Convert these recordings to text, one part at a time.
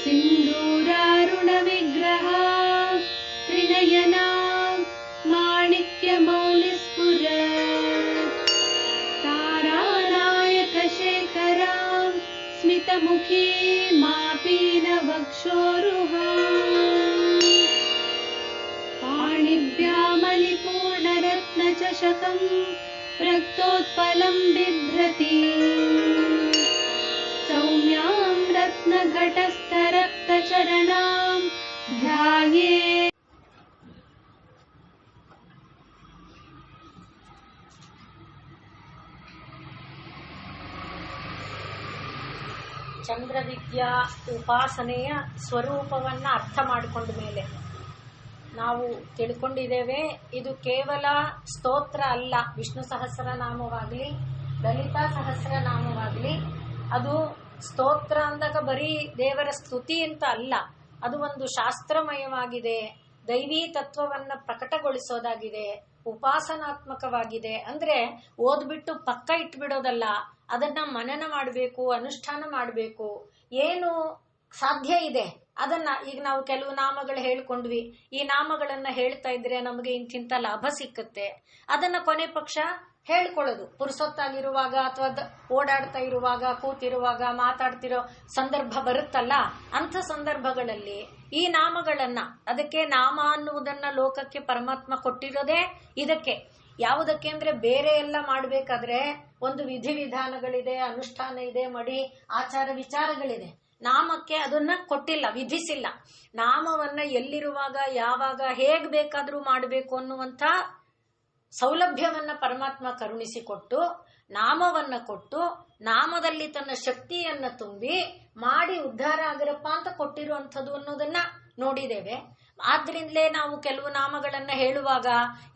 सिन्दूरारुणविग्रह त्रिनयना माणिक्यमौलिस्फुरत् तारानायकशेखरां स्मितमुखी मापीनवक्षोरुहाम् पाणिभ्यामलिपूर्णरत्नचषकं रक्तोत्पलं बिभ्रति सौम्यां रत्नघटस्थरक्तचरणां ध्यायेत्। ಚಂದ್ರವಿದ್ಯಾ ಉಪಾಸನೆಯ ಸ್ವರೂಪವನ್ನು ಅರ್ಥ ಮಾಡಿಕೊಂಡ ಮೇಲೆ ನಾವು ತಿಳ್ಕೊಂಡಿದ್ದೇವೆ, ಇದು ಕೇವಲ ಸ್ತೋತ್ರ ಅಲ್ಲ. ವಿಷ್ಣು ಸಹಸ್ರನಾಮವಾಗಲಿ ಲಲಿತಾ ಸಹಸ್ರನಾಮವಾಗಲಿ ಅದು ಸ್ತೋತ್ರ ಅಂದಾಗ ಬರೀ ದೇವರ ಸ್ತುತಿ ಅಂತ ಅಲ್ಲ, ಅದು ಒಂದು ಶಾಸ್ತ್ರಮಯವಾಗಿದೆ, ದೈವೀ ತತ್ವವನ್ನು ಪ್ರಕಟಗೊಳಿಸೋದಾಗಿದೆ, ಉಪಾಸನಾತ್ಮಕವಾಗಿದೆ. ಅಂದ್ರೆ ಓದ್ಬಿಟ್ಟು ಪಕ್ಕ ಇಟ್ಬಿಡೋದಲ್ಲ, ಅದನ್ನ ಮನನ ಮಾಡಬೇಕು, ಅನುಷ್ಠಾನ ಮಾಡಬೇಕು. ಏನು ಸಾಧ್ಯ ಇದೆ ಅದನ್ನ, ಈಗ ನಾವು ಕೆಲವು ನಾಮಗಳು ಹೇಳ್ಕೊಂಡ್ವಿ, ಈ ನಾಮಗಳನ್ನ ಹೇಳ್ತಾ ಇದ್ರೆ ನಮಗೆ ಇಂತಿಂತ ಲಾಭ ಸಿಕ್ಕುತ್ತೆ, ಅದನ್ನ ಕೊನೆ ಪಕ್ಷ ಹೇಳ್ಕೊಳ್ಳೋದು. ಪುರುಸೊತ್ತಾಗಿರುವಾಗ ಅಥವಾ ಓಡಾಡ್ತಾ ಇರುವಾಗ, ಕೂತಿರುವಾಗ, ಮಾತಾಡ್ತಿರೋ ಸಂದರ್ಭ ಬರುತ್ತಲ್ಲ, ಅಂಥ ಸಂದರ್ಭಗಳಲ್ಲಿ ಈ ನಾಮಗಳನ್ನ, ಅದಕ್ಕೆ ನಾಮ ಅನ್ನುವುದನ್ನ ಲೋಕಕ್ಕೆ ಪರಮಾತ್ಮ ಕೊಟ್ಟಿರೋದೇ ಇದಕ್ಕೆ. ಯಾವುದಕ್ಕೆ ಅಂದ್ರೆ ಬೇರೆ ಎಲ್ಲ ಮಾಡ್ಬೇಕಾದ್ರೆ ಒಂದು ವಿಧಿವಿಧಾನಗಳಿದೆ, ಅನುಷ್ಠಾನ ಇದೆ, ಮಡಿ ಆಚಾರ ವಿಚಾರಗಳಿದೆ. ನಾಮಕ್ಕೆ ಅದನ್ನ ಕೊಟ್ಟಿಲ್ಲ, ವಿಧಿಸಿಲ್ಲ. ನಾಮವನ್ನ ಎಲ್ಲಿರುವಾಗ, ಯಾವಾಗ, ಹೇಗ್ ಬೇಕಾದ್ರೂ ಮಾಡಬೇಕು ಅನ್ನುವಂಥ ಸೌಲಭ್ಯವನ್ನ ಪರಮಾತ್ಮ ಕರುಣಿಸಿಕೊಟ್ಟು, ನಾಮವನ್ನ ಕೊಟ್ಟು, ನಾಮದಲ್ಲಿ ತನ್ನ ಶಕ್ತಿಯನ್ನ ತುಂಬಿ ಮಾಡಿ ಉದ್ಧಾರ ಆಗರಪ್ಪ ಅಂತ ಕೊಟ್ಟಿರುವಂಥದ್ದು ಅನ್ನೋದನ್ನ ನೋಡಿದ್ದೇವೆ. ಆದ್ರಿಂದಲೇ ನಾವು ಕೆಲವು ನಾಮಗಳನ್ನ ಹೇಳುವಾಗ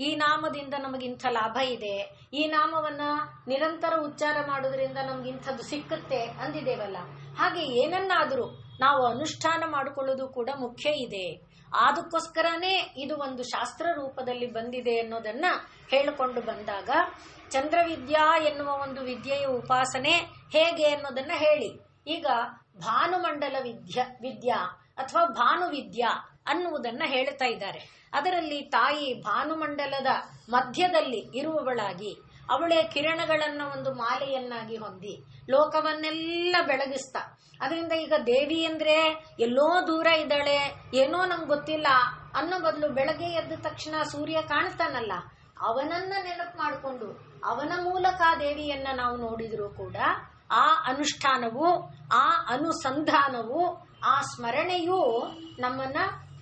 ಈ ನಾಮದಿಂದ ನಮಗಿಂಥ ಲಾಭ ಇದೆ, ಈ ನಾಮವನ್ನ ನಿರಂತರ ಉಚ್ಚಾರ ಮಾಡೋದ್ರಿಂದ ನಮ್ಗಿಂಥದ್ದು ಸಿಕ್ಕುತ್ತೆ ಅಂದಿದ್ದೇವಲ್ಲ. ಹಾಗೆ ಏನನ್ನಾದರೂ ನಾವು ಅನುಷ್ಠಾನ ಮಾಡಿಕೊಳ್ಳೋದು ಕೂಡ ಮುಖ್ಯ ಇದೆ. ಅದಕ್ಕೋಸ್ಕರನೇ ಇದು ಒಂದು ಶಾಸ್ತ್ರ ರೂಪದಲ್ಲಿ ಬಂದಿದೆ ಅನ್ನೋದನ್ನ ಹೇಳಿಕೊಂಡು ಬಂದಾಗ, ಚಂದ್ರವಿದ್ಯಾ ಎನ್ನುವ ಒಂದು ವಿದ್ಯೆಯ ಉಪಾಸನೆ ಹೇಗೆ ಅನ್ನೋದನ್ನ ಹೇಳಿ. ಈಗ ಭಾನುಮಂಡಲ ವಿದ್ಯಾ ಅಥವಾ ಭಾನುವಿದ್ಯಾ ಅನ್ನುವುದನ್ನ ಹೇಳ್ತಾ ಇದ್ದಾರೆ. ಅದರಲ್ಲಿ ತಾಯಿ ಭಾನುಮಂಡಲದ ಮಧ್ಯದಲ್ಲಿ ಇರುವವಳಾಗಿ, ಅವಳೇ ಕಿರಣಗಳನ್ನ ಒಂದು ಮಾಲೆಯನ್ನಾಗಿ ಹೊಂದಿ ಲೋಕವನ್ನೆಲ್ಲ ಬೆಳಗಿಸ್ತಾ. ಅದರಿಂದ ಈಗ ದೇವಿ ಅಂದ್ರೆ ಎಲ್ಲೋ ದೂರ ಇದ್ದಾಳೆ, ಏನೋ ನಮ್ಗೆ ಗೊತ್ತಿಲ್ಲ ಅನ್ನೋ ಬದಲು ಬೆಳಗ್ಗೆ ಎದ್ದ ತಕ್ಷಣ ಸೂರ್ಯ ಕಾಣ್ತಾನಲ್ಲ, ಅವನನ್ನ ನೆನಪು ಮಾಡಿಕೊಂಡು ಅವನ ಮೂಲಕ ದೇವಿಯನ್ನ ನಾವು ನೋಡಿದ್ರು ಕೂಡ ಆ ಅನುಷ್ಠಾನವು, ಆ ಅನುಸಂಧಾನವು, ಆ ಸ್ಮರಣೆಯೂ ನಮ್ಮನ್ನ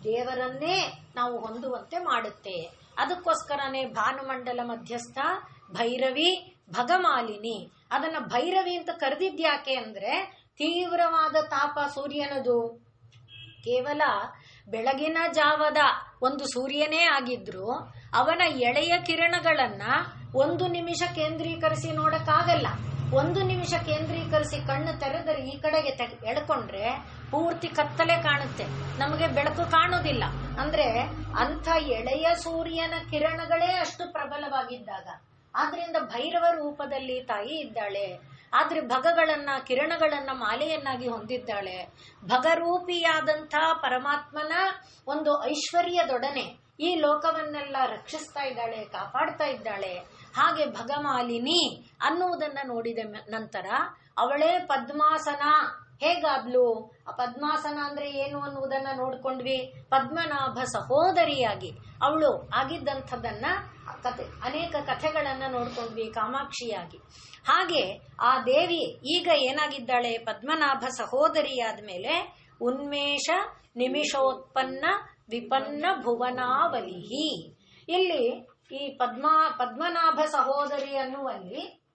ದೇವರನ್ನೇ ನಾವು ಹೊಂದುವಂತೆ ಮಾಡುತ್ತೆ. ಅದಕ್ಕೋಸ್ಕರನೇ ಭಾನುಮಂಡಲ ಮಧ್ಯಸ್ಥ ಭೈರವಿ ಭಗಮಾಲಿನಿ. ಅದನ್ನ ಭೈರವಿ ಅಂತ ಕರೆದಿದ್ಯಾಕೆ ಅಂದ್ರೆ, ತೀವ್ರವಾದ ತಾಪ ಸೂರ್ಯನದು ಕೇವಲ ಬೆಳಗಿನ ಜಾವದ ಒಂದು ಸೂರ್ಯನೇ ಆಗಿದ್ರು ಅವನ ಎಳೆಯ ಕಿರಣಗಳನ್ನ ಒಂದು ನಿಮಿಷ ಕೇಂದ್ರೀಕರಿಸಿ ನೋಡಕ್ಕಾಗಲ್ಲ. ಒಂದು ನಿಮಿಷ ಕೇಂದ್ರೀಕರಿಸಿ ಕಣ್ಣು ತೆರೆದರೆ ಈ ಕಡೆಗೆ ಎಳ್ಕೊಂಡ್ರೆ ಪೂರ್ತಿ ಕತ್ತಲೆ ಕಾಣುತ್ತೆ, ನಮಗೆ ಬೆಳಕು ಕಾಣೋದಿಲ್ಲ. ಅಂದ್ರೆ ಅಂಥ ಎಳೆಯ ಸೂರ್ಯನ ಕಿರಣಗಳೇ ಅಷ್ಟು ಪ್ರಬಲವಾಗಿದ್ದಾಗ, ಆದ್ರಿಂದ ಭೈರವ ರೂಪದಲ್ಲಿ ತಾಯಿ ಇದ್ದಾಳೆ. ಆದ್ರೆ ಭಗಗಳನ್ನ, ಕಿರಣಗಳನ್ನ ಮಾಲೆಯನ್ನಾಗಿ ಹೊಂದಿದ್ದಾಳೆ. ಭಗರೂಪಿಯಾದಂಥ ಪರಮಾತ್ಮನ ಒಂದು ಐಶ್ವರ್ಯದೊಡನೆ ಈ ಲೋಕವನ್ನೆಲ್ಲ ರಕ್ಷಿಸ್ತಾ ಇದ್ದಾಳೆ, ಕಾಪಾಡ್ತಾ ಇದ್ದಾಳೆ. ಹಾಗೆ ಭಗಮಾಲಿನಿ ಅನ್ನುವುದನ್ನ ನೋಡಿದ ನಂತರ ಅವಳೇ ಪದ್ಮಾಸನ ಹೇಗಾದ್ಲು. ಆ ಪದ್ಮಾಸನ ಅಂದ್ರೆ ಏನು ಅನ್ನುವುದನ್ನ ನೋಡ್ಕೊಂಡ್ವಿ. ಪದ್ಮನಾಭ ಸಹೋದರಿಯಾಗಿ ಅವಳು ಆಗಿದ್ದಂಥದ್ದನ್ನ ಅನೇಕ ಕಥೆಗಳನ್ನ ನೋಡ್ಕೊಂಡ್ವಿ, ಕಾಮಾಕ್ಷಿಯಾಗಿ. ಹಾಗೆ ಆ ದೇವಿ ಈಗ ಏನಾಗಿದ್ದಾಳೆ, ಪದ್ಮನಾಭ ಸಹೋದರಿಯಾದ್ಮೇಲೆ ಉನ್ಮೇಷ ನಿಮಿಷೋತ್ಪನ್ನ ವಿಪನ್ನ ಭುವನಾವಲಿಹಿ. ಇಲ್ಲಿ ಈ ಪದ್ಮನಾಭ ಸಹೋದರಿ ಅನ್ನುವಲ್ಲಿ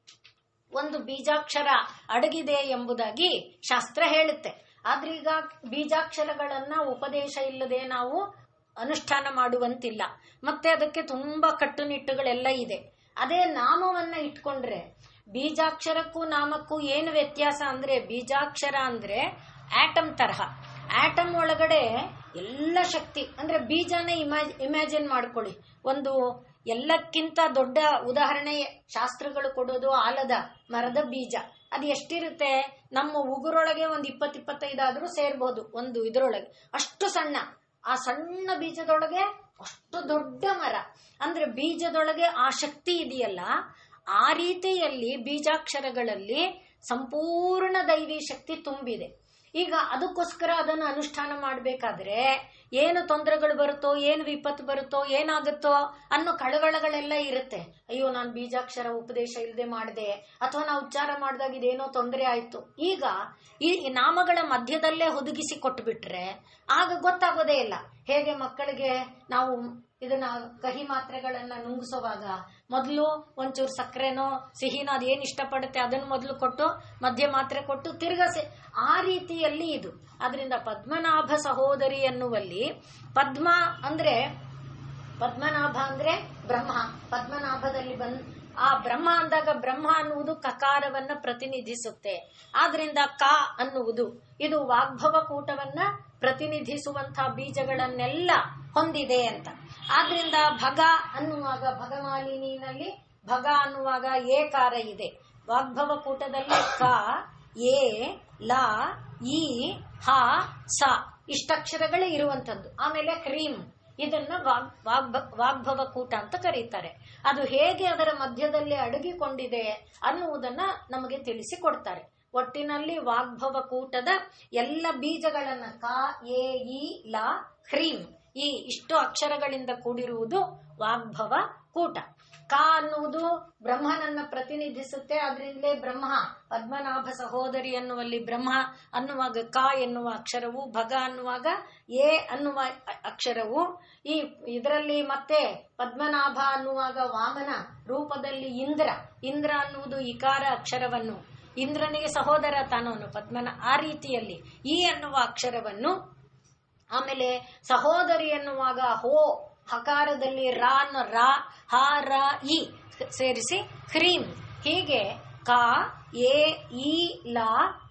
ಒಂದು ಬೀಜಾಕ್ಷರ ಅಡಗಿದೆ ಎಂಬುದಾಗಿ ಶಾಸ್ತ್ರ ಹೇಳುತ್ತೆ. ಆದ್ರೆ ಈಗ ಬೀಜಾಕ್ಷರಗಳನ್ನ ಉಪದೇಶ ಇಲ್ಲದೆ ನಾವು ಅನುಷ್ಠಾನ ಮಾಡುವಂತಿಲ್ಲ. ಮತ್ತೆ ಅದಕ್ಕೆ ತುಂಬಾ ಕಟ್ಟುನಿಟ್ಟುಗಳೆಲ್ಲ ಇದೆ. ಅದೇ ನಾಮವನ್ನ ಇಟ್ಕೊಂಡ್ರೆ ಬೀಜಾಕ್ಷರಕ್ಕೂ ನಾಮಕ್ಕೂ ಏನು ವ್ಯತ್ಯಾಸ ಅಂದ್ರೆ, ಬೀಜಾಕ್ಷರ ಅಂದ್ರೆ ಆಟಮ್ ತರಹ. ಆಟಮ್ ಒಳಗಡೆ ಎಲ್ಲ ಶಕ್ತಿ ಅಂದ್ರೆ ಬೀಜನೇ ಇಮ್ಯಾಜಿನ್ ಮಾಡ್ಕೊಳ್ಳಿ. ಒಂದು ಎಲ್ಲಕ್ಕಿಂತ ದೊಡ್ಡ ಉದಾಹರಣೆ ಶಾಸ್ತ್ರಗಳು ಕೊಡೋದು ಆಲದ ಮರದ ಬೀಜ. ಅದು ಎಷ್ಟಿರುತ್ತೆ, ನಮ್ಮ ಉಗುರೊಳಗೆ ಒಂದು 20-25 ಆದ್ರೂ ಸೇರ್ಬಹುದು ಒಂದು ಇದರೊಳಗೆ. ಅಷ್ಟು ಸಣ್ಣ, ಆ ಸಣ್ಣ ಬೀಜದೊಳಗೆ ಅಷ್ಟು ದೊಡ್ಡ ಮರ. ಅಂದ್ರೆ ಬೀಜದೊಳಗೆ ಆ ಶಕ್ತಿ ಇದೆಯಲ್ಲ, ಆ ರೀತಿಯಲ್ಲಿ ಬೀಜಾಕ್ಷರಗಳಲ್ಲಿ ಸಂಪೂರ್ಣ ದೈವಿ ಶಕ್ತಿ ತುಂಬಿದೆ. ಈಗ ಅದಕ್ಕೋಸ್ಕರ ಅದನ್ನು ಅನುಷ್ಠಾನ ಮಾಡಬೇಕಾದ್ರೆ ಏನು ತೊಂದರೆಗಳು ಬರುತ್ತೋ, ಏನು ವಿಪತ್ತು ಬರುತ್ತೋ, ಏನಾಗುತ್ತೋ ಅನ್ನೋ ಕಳವಳಗಳೆಲ್ಲ ಇರುತ್ತೆ. ಅಯ್ಯೋ, ನಾನು ಬೀಜಾಕ್ಷರ ಉಪದೇಶ ಇಲ್ಲದೆ ಮಾಡಿದೆ, ಅಥವಾ ನಾವು ಉಚ್ಚಾರ ಮಾಡಿದಾಗ ಇದೇನೋ ತೊಂದರೆ ಆಯ್ತು. ಈಗ ಈ ನಾಮಗಳ ಮಧ್ಯದಲ್ಲೇ ಹುದುಗಿಸಿ ಕೊಟ್ಬಿಟ್ರೆ ಆಗ ಗೊತ್ತಾಗೋದೇ ಇಲ್ಲ. ಹೇಗೆ ಮಕ್ಕಳಿಗೆ ನಾವು ಇದನ್ನ ಕಹಿ ಮಾತ್ರೆಗಳನ್ನ ನುಂಗಿಸುವಾಗ ಮೊದಲು ಒಂಚೂರು ಸಕ್ಕರೆನೋ ಸಿಹಿನೋ ಅದೇನು ಇಷ್ಟಪಡುತ್ತೆ ಅದನ್ನು ಮೊದಲು ಕೊಟ್ಟು ಮಧ್ಯ ಮಾತ್ರೆ ಕೊಟ್ಟು ತಿರ್ಗಸೆ, ಆ ರೀತಿಯಲ್ಲಿ ಇದು. ಅದರಿಂದ ಪದ್ಮನಾಭ ಸಹೋದರಿ ಎನ್ನುವಲ್ಲಿ ಪದ್ಮನಾಭ ಅಂದ್ರೆ ಬ್ರಹ್ಮ. ಪದ್ಮನಾಭದಲ್ಲಿ ಆ ಬ್ರಹ್ಮ ಅಂದಾಗ ಬ್ರಹ್ಮ ಅನ್ನುವುದು ಕಕಾರವನ್ನ ಪ್ರತಿನಿಧಿಸುತ್ತೆ. ಆದ್ರಿಂದ ಕ ಅನ್ನುವುದು ಇದು ವಾಗ್ಭವ ಕೂಟವನ್ನ ಪ್ರತಿನಿಧಿಸುವಂತಹ ಬೀಜಗಳನ್ನೆಲ್ಲ ಹೊಂದಿದೆ ಅಂತ. ಆದ್ರಿಂದ ಭಗ ಅನ್ನುವಾಗ ಭಗಮಾಲಿನಿನಲ್ಲಿ ಭಗ ಅನ್ನುವಾಗ ಏಕಾರ ಇದೆ. ವಾಗ್ಭವ ಕೂಟದಲ್ಲಿ ಕ, ಏ, ಲ, ಈ, ಹ, ಸ ಇಷ್ಟಕ್ಷರಗಳೇ ಇರುವಂತದ್ದು. ಆಮೇಲೆ ಕ್ರೀಮ್, ಇದನ್ನ ವಾಗ್ಭವ ಕೂಟ ಅಂತ ಕರೀತಾರೆ. ಅದು ಹೇಗೆ ಅದರ ಮಧ್ಯದಲ್ಲಿ ಅಡಗಿಕೊಂಡಿದೆ ಅನ್ನುವುದನ್ನ ನಮಗೆ ತಿಳಿಸಿಕೊಡ್ತಾರೆ. ಒಟ್ಟಿನಲ್ಲಿ ವಾಗ್ಭವ ಕೂಟದ ಎಲ್ಲ ಬೀಜಗಳನ್ನ ಕ, ಎ, ಇ, ಲ, ಹ್ರೀಂ ಈ ಇಷ್ಟು ಅಕ್ಷರಗಳಿಂದ ಕೂಡಿರುವುದು ವಾಗ್ಭವ ಕೂಟ. ಕ ಅನ್ನುವುದು ಬ್ರಹ್ಮನನ್ನ ಪ್ರತಿನಿಧಿಸುತ್ತೆ. ಅದರಿಂದಲೇ ಬ್ರಹ್ಮ ಪದ್ಮನಾಭ ಸಹೋದರಿ ಅನ್ನುವಲ್ಲಿ ಬ್ರಹ್ಮ ಅನ್ನುವಾಗ ಕ ಎನ್ನುವ ಅಕ್ಷರವು, ಭಗ ಅನ್ನುವಾಗ ಎ ಅನ್ನುವ ಅಕ್ಷರವು, ಇದರಲ್ಲಿ ಮತ್ತೆ ಪದ್ಮನಾಭ ಅನ್ನುವಾಗ ವಾಮನ ರೂಪದಲ್ಲಿ ಇಂದ್ರ ಅನ್ನುವುದು ಇಕಾರ ಅಕ್ಷರವನ್ನು, ಇಂದ್ರನಿಗೆ ಸಹೋದರ ತಾನವನು ಪದ್ಮನ, ಆ ರೀತಿಯಲ್ಲಿ ಈ ಅನ್ನುವ ಅಕ್ಷರವನ್ನು, ಆಮೇಲೆ ಸಹೋದರಿ ಎನ್ನುವಾಗ ಹೋ ಹಕಾರದಲ್ಲಿ ರಾ ಅನ್ನೋ ರಾ, ಹ, ರ, ಇ ಸೇರಿಸಿ ಹ್ರೀಂ. ಹೀಗೆ ಕ, ಎ, ಇ, ಲ,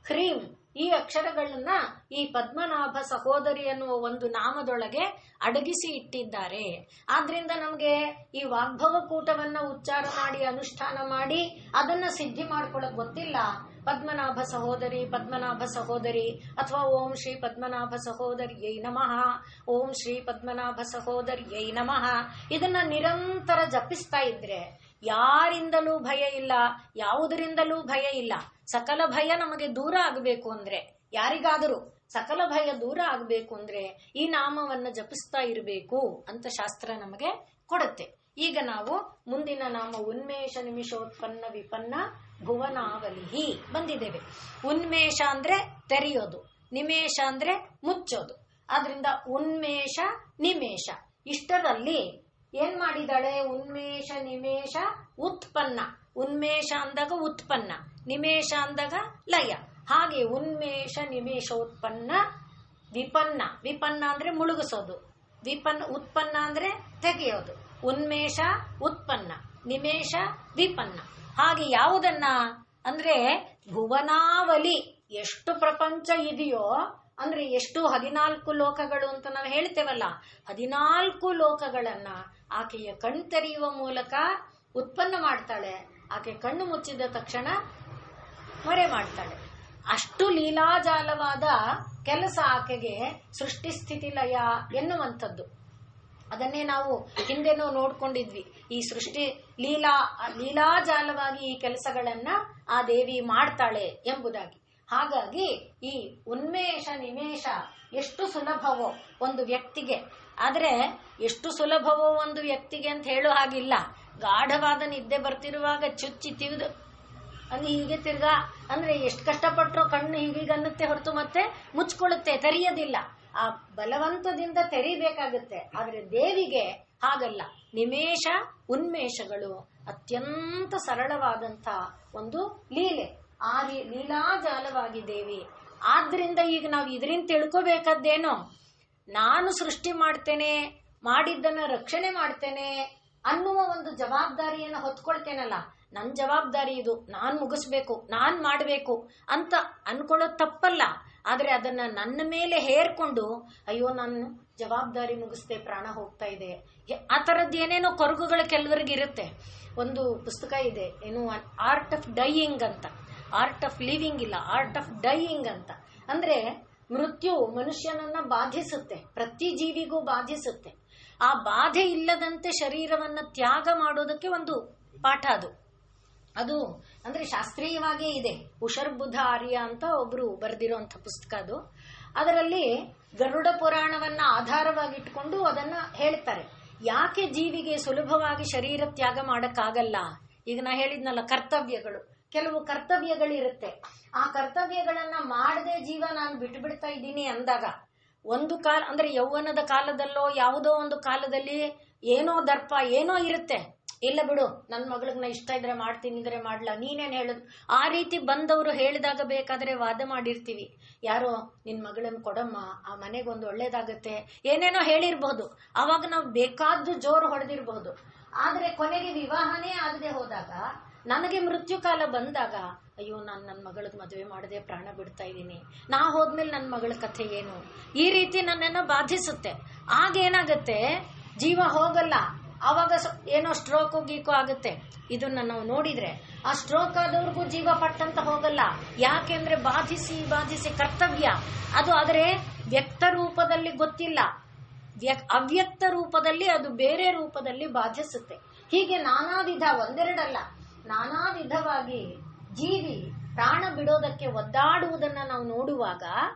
ಹ್ರೀಂ ಈ ಅಕ್ಷರಗಳನ್ನ ಈ ಪದ್ಮನಾಭ ಸಹೋದರಿ ಎನ್ನುವ ಒಂದು ನಾಮದೊಳಗೆ ಅಡಗಿಸಿ ಇಟ್ಟಿದ್ದಾರೆ. ಆದ್ರಿಂದ ನಮ್ಗೆ ಈ ವಾಗ್ಭವ ಕೂಟವನ್ನ ಉಚ್ಚಾರ ಮಾಡಿ ಅನುಷ್ಠಾನ ಮಾಡಿ ಅದನ್ನ ಸಿದ್ಧಿ ಮಾಡ್ಕೊಳ್ಳೋಕ್ ಗೊತ್ತಿಲ್ಲ. ಪದ್ಮನಾಭ ಸಹೋದರಿ ಅಥವಾ ಓಂ ಶ್ರೀ ಪದ್ಮನಾಭ ಸಹೋದರ್ಯೈ ನಮಃ, ಓಂ ಶ್ರೀ ಪದ್ಮನಾಭ ಸಹೋದರ್ಯೈ ನಮಃ ಇದನ್ನ ನಿರಂತರ ಜಪಿಸ್ತಾ ಇದ್ರೆ ಯಾರಿಂದಲೂ ಭಯ ಇಲ್ಲ, ಯಾವುದರಿಂದಲೂ ಭಯ ಇಲ್ಲ. ಸಕಲ ಭಯ ನಮಗೆ ದೂರ ಆಗಬೇಕು ಅಂದ್ರೆ, ಯಾರಿಗಾದರೂ ಸಕಲ ಭಯ ದೂರ ಆಗಬೇಕು ಅಂದ್ರೆ ಈ ನಾಮವನ್ನ ಜಪಿಸ್ತಾ ಇರಬೇಕು ಅಂತ ಶಾಸ್ತ್ರ ನಮಗೆ ಕೊಡುತ್ತೆ. ಈಗ ನಾವು ಮುಂದಿನ ನಾಮ ಉನ್ಮೇಷ ನಿಮಿಷೋತ್ಪನ್ನ ವಿಪನ್ನ ಭುವನಾವಲಿಹಿ ಬಂದಿದ್ದೇವೆ. ಉನ್ಮೇಷ ಅಂದ್ರೆ ತೆರೆಯೋದು, ನಿಮೇಷ ಅಂದ್ರೆ ಮುಚ್ಚೋದು. ಆದ್ರಿಂದ ಉನ್ಮೇಷ ನಿಮೇಷ ಇಷ್ಟರಲ್ಲಿ ಏನ್ ಮಾಡಿದಾಳೆ, ಉನ್ಮೇಷ ನಿಮೇಷ ಉತ್ಪನ್ನ. ಉನ್ಮೇಷ ಅಂದಾಗ ಉತ್ಪನ್ನ, ನಿಮೇಷ ಅಂದಾಗ ಲಯ. ಹಾಗೆ ಉನ್ಮೇಷ ನಿಮೇಷೋತ್ಪನ್ನ ವಿಪನ್ನ. ವಿಪನ್ನ ಅಂದ್ರೆ ಮುಳುಗಿಸೋದು, ಉತ್ಪನ್ನ ಅಂದ್ರೆ ತೆಗೆಯೋದು. ಉನ್ಮೇಷ ಉತ್ಪನ್ನ, ನಿಮೇಷ ವಿಪನ್ನ. ಹಾಗೆ ಯಾವುದನ್ನ ಅಂದ್ರೆ ಭುವನಾವಲಿ, ಎಷ್ಟು ಪ್ರಪಂಚ ಇದೆಯೋ ಅಂದ್ರೆ ಎಷ್ಟು 14 ಲೋಕಗಳು ಅಂತ ನಾವು ಹೇಳ್ತೇವಲ್ಲ, 14 ಲೋಕಗಳನ್ನ ಆಕೆಯ ಕಣ್ತೆರೆಯುವ ಮೂಲಕ ಉತ್ಪನ್ನ ಮಾಡ್ತಾಳೆ. ಆಕೆ ಕಣ್ಣು ಮುಚ್ಚಿದ ತಕ್ಷಣ ಮರೆ ಮಾಡ್ತಾಳೆ. ಅಷ್ಟು ಲೀಲಾಜಾಲವಾದ ಕೆಲಸ ಆಕೆಗೆ ಸೃಷ್ಟಿ ಸ್ಥಿತಿ ಲಯ ಎನ್ನುವಂಥದ್ದು. ಅದನ್ನೇ ನಾವು ಹಿಂದೆನೂ ನೋಡ್ಕೊಂಡಿದ್ವಿ. ಈ ಸೃಷ್ಟಿ ಲೀಲಾಜಾಲವಾಗಿ ಈ ಕೆಲಸಗಳನ್ನ ಆ ದೇವಿ ಮಾಡ್ತಾಳೆ ಎಂಬುದಾಗಿ. ಹಾಗಾಗಿ ಈ ಉನ್ಮೇಷ ನಿಮೇಷ ಎಷ್ಟು ಸುಲಭವೋ ಒಂದು ವ್ಯಕ್ತಿಗೆ, ಆದ್ರೆ ಎಷ್ಟು ಸುಲಭವೋ ಒಂದು ವ್ಯಕ್ತಿಗೆ ಅಂತ ಹೇಳೋ ಹಾಗಿಲ್ಲ. ಗಾಢವಾದ ನಿದ್ದೆ ಬರ್ತಿರುವಾಗ ಚುಚ್ಚಿ ತಿವಿದು ಅಂದ್ರೆ ಹೀಗೆ ತಿರ್ಗಾ ಅಂದ್ರೆ ಎಷ್ಟು ಕಷ್ಟಪಟ್ಟರು ಕಣ್ಣು ಹೀಗೀಗನ್ನುತ್ತೆ ಹೊರತು ಮತ್ತೆ ಮುಚ್ಕೊಳ್ಳುತ್ತೆ, ತೆರೆಯೋದಿಲ್ಲ. ಆ ಬಲವಂತದಿಂದ ತೆರೀಬೇಕಾಗುತ್ತೆ. ಆದ್ರೆ ದೇವಿಗೆ ಹಾಗಲ್ಲ. ನಿಮೇಷ ಉನ್ಮೇಷಗಳು ಅತ್ಯಂತ ಸರಳವಾದಂತ ಒಂದು ಲೀಲೆ. ಆ ಲೀಲಾಜಾಲವಾಗಿ ದೇವಿ. ಆದ್ರಿಂದ ಈಗ ನಾವು ಇದರಿಂದ ತಿಳ್ಕೋಬೇಕಾದ್ದೇನೋ, ನಾನು ಸೃಷ್ಟಿ ಮಾಡ್ತೇನೆ, ಮಾಡಿದ್ದನ್ನ ರಕ್ಷಣೆ ಮಾಡ್ತೇನೆ ಅನ್ನುವ ಒಂದು ಜವಾಬ್ದಾರಿಯನ್ನು ಹೊತ್ಕೊಳ್ತೇನಲ್ಲ, ನನ್ನ ಜವಾಬ್ದಾರಿ ಇದು, ನಾನ್ ಮುಗಿಸ್ಬೇಕು, ನಾನ್ ಮಾಡಬೇಕು ಅಂತ ಅನ್ಕೊಳ್ಳೋದು ತಪ್ಪಲ್ಲ. ಆದ್ರೆ ಅದನ್ನ ನನ್ನ ಮೇಲೆ ಹೇರ್ಕೊಂಡು ಅಯ್ಯೋ ನಾನು ಜವಾಬ್ದಾರಿ ಮುಗಿಸ್ದೆ ಪ್ರಾಣ ಹೋಗ್ತಾ ಇದೆ. ಆ ಥರದ್ದು ಏನೇನೋ ಕೊರಗುಗಳು ಕೆಲವರಿಗೆ ಇರುತ್ತೆ. ಒಂದು ಪುಸ್ತಕ ಇದೆ, ಏನು ಆರ್ಟ್ ಆಫ್ ಡೈಯಿಂಗ್ ಅಂತ, ಆರ್ಟ್ ಆಫ್ ಲಿವಿಂಗ್ ಇಲ್ಲ, ಆರ್ಟ್ ಆಫ್ ಡೈಯಿಂಗ್ ಅಂತ. ಅಂದ್ರೆ ಮೃತ್ಯು ಮನುಷ್ಯನನ್ನ ಬಾಧಿಸುತ್ತೆ, ಪ್ರತಿ ಜೀವಿಗೂ ಬಾಧಿಸುತ್ತೆ. ಆ ಬಾಧೆ ಇಲ್ಲದಂತೆ ಶರೀರವನ್ನ ತ್ಯಾಗ ಮಾಡೋದಕ್ಕೆ ಒಂದು ಪಾಠ ಅದು ಅಂದ್ರೆ ಶಾಸ್ತ್ರೀಯವಾಗೇ ಇದೆ. ಉಷರ್ಬುಧ ಆರ್ಯ ಅಂತ ಒಬ್ರು ಬರೆದಿರುವಂತ ಪುಸ್ತಕ ಅದು. ಅದರಲ್ಲಿ ಗರುಡ ಪುರಾಣವನ್ನ ಆಧಾರವಾಗಿಟ್ಕೊಂಡು ಅದನ್ನ ಹೇಳ್ತಾರೆ. ಯಾಕೆ ಜೀವಿಗೆ ಸುಲಭವಾಗಿ ಶರೀರ ತ್ಯಾಗ ಮಾಡಕ್ಕಾಗಲ್ಲ? ಈಗ ನಾ ಹೇಳಿದ್ನಲ್ಲ, ಕರ್ತವ್ಯಗಳು, ಕೆಲವು ಕರ್ತವ್ಯಗಳಿರುತ್ತೆ. ಆ ಕರ್ತವ್ಯಗಳನ್ನ ಮಾಡದೆ ಜೀವ ನಾನು ಬಿಟ್ಬಿಡ್ತಾ ಇದ್ದೀನಿ ಅಂದಾಗ, ಒಂದು ಕಾಲ ಅಂದ್ರೆ ಯೌವನದ ಕಾಲದಲ್ಲೋ ಯಾವುದೋ ಒಂದು ಕಾಲದಲ್ಲಿ ಏನೋ ದರ್ಪ ಏನೋ ಇರುತ್ತೆ, ಇಲ್ಲ ಬಿಡು ನನ್ನ ಮಗಳಿಗೆ ನಾ ಇಷ್ಟ ಇದ್ರೆ ಮಾಡ್ತೀನಿ, ಇದ್ರೆ ಮಾಡ್ಲಾ, ನೀನೇನ್ ಹೇಳುದು, ಆ ರೀತಿ ಬಂದವರು ಹೇಳಿದಾಗ ಬೇಕಾದ್ರೆ ವಾದ ಮಾಡಿರ್ತೀವಿ. ಯಾರೋ ನಿನ್ ಮಗಳನ್ನ ಕೊಡಮ್ಮ, ಆ ಮನೆಗೊಂದು ಒಳ್ಳೇದಾಗತ್ತೆ, ಏನೇನೋ ಹೇಳಿರ್ಬಹುದು. ಅವಾಗ ನಾವು ಬೇಕಾದ್ದು ಜೋರು ಹೊಡೆದಿರಬಹುದು. ಆದ್ರೆ ಕೊನೆಗೆ ವಿವಾಹನೇ ಆಗದೆ ಹೋದಾಗ, ನನಗೆ ಮೃತ್ಯು ಕಾಲ ಬಂದಾಗ, ಅಯ್ಯೋ ನಾನು ನನ್ನ ಮಗಳಿಗೆ ಮದುವೆ ಮಾಡದೆ ಪ್ರಾಣ ಬಿಡ್ತಾ ಇದ್ದೀನಿ, ನಾ ಹೋದ್ಮೇಲೆ ನನ್ನ ಮಗಳ ಕಥೆ ಏನು, ಈ ರೀತಿ ನನ್ನನ್ನು ಬಾಧಿಸುತ್ತೆ. ಆಗೇನಾಗತ್ತೆ, ಜೀವ ಹೋಗಲ್ಲ. ಅವಾಗ ಏನೋ ಸ್ಟ್ರೋಕು ಗೀಕು ಆಗುತ್ತೆ. ಇದನ್ನ ನಾವು ನೋಡಿದ್ರೆ ಆ ಸ್ಟ್ರೋಕ್ ಆದವ್ರಿಗೂ ಜೀವ ಪಟ್ಟಂತ ಹೋಗಲ್ಲ. ಯಾಕೆಂದ್ರೆ ಬಾಧಿಸಿ ಕರ್ತವ್ಯ ಅದು. ಆದರೆ ವ್ಯಕ್ತ ರೂಪದಲ್ಲಿ ಗೊತ್ತಿಲ್ಲ, ಅವ್ಯಕ್ತ ರೂಪದಲ್ಲಿ ಅದು ಬೇರೆ ರೂಪದಲ್ಲಿ ಬಾಧಿಸುತ್ತೆ. ಹೀಗೆ ನಾನಾ ವಿಧ, ಒಂದೆರಡಲ್ಲ, ನಾನಾ ವಿಧವಾಗಿ ಜೀವಿ ಪ್ರಾಣ ಬಿಡೋದಕ್ಕೆ ಒದ್ದಾಡುವುದನ್ನ ನಾವು ನೋಡುವಾಗ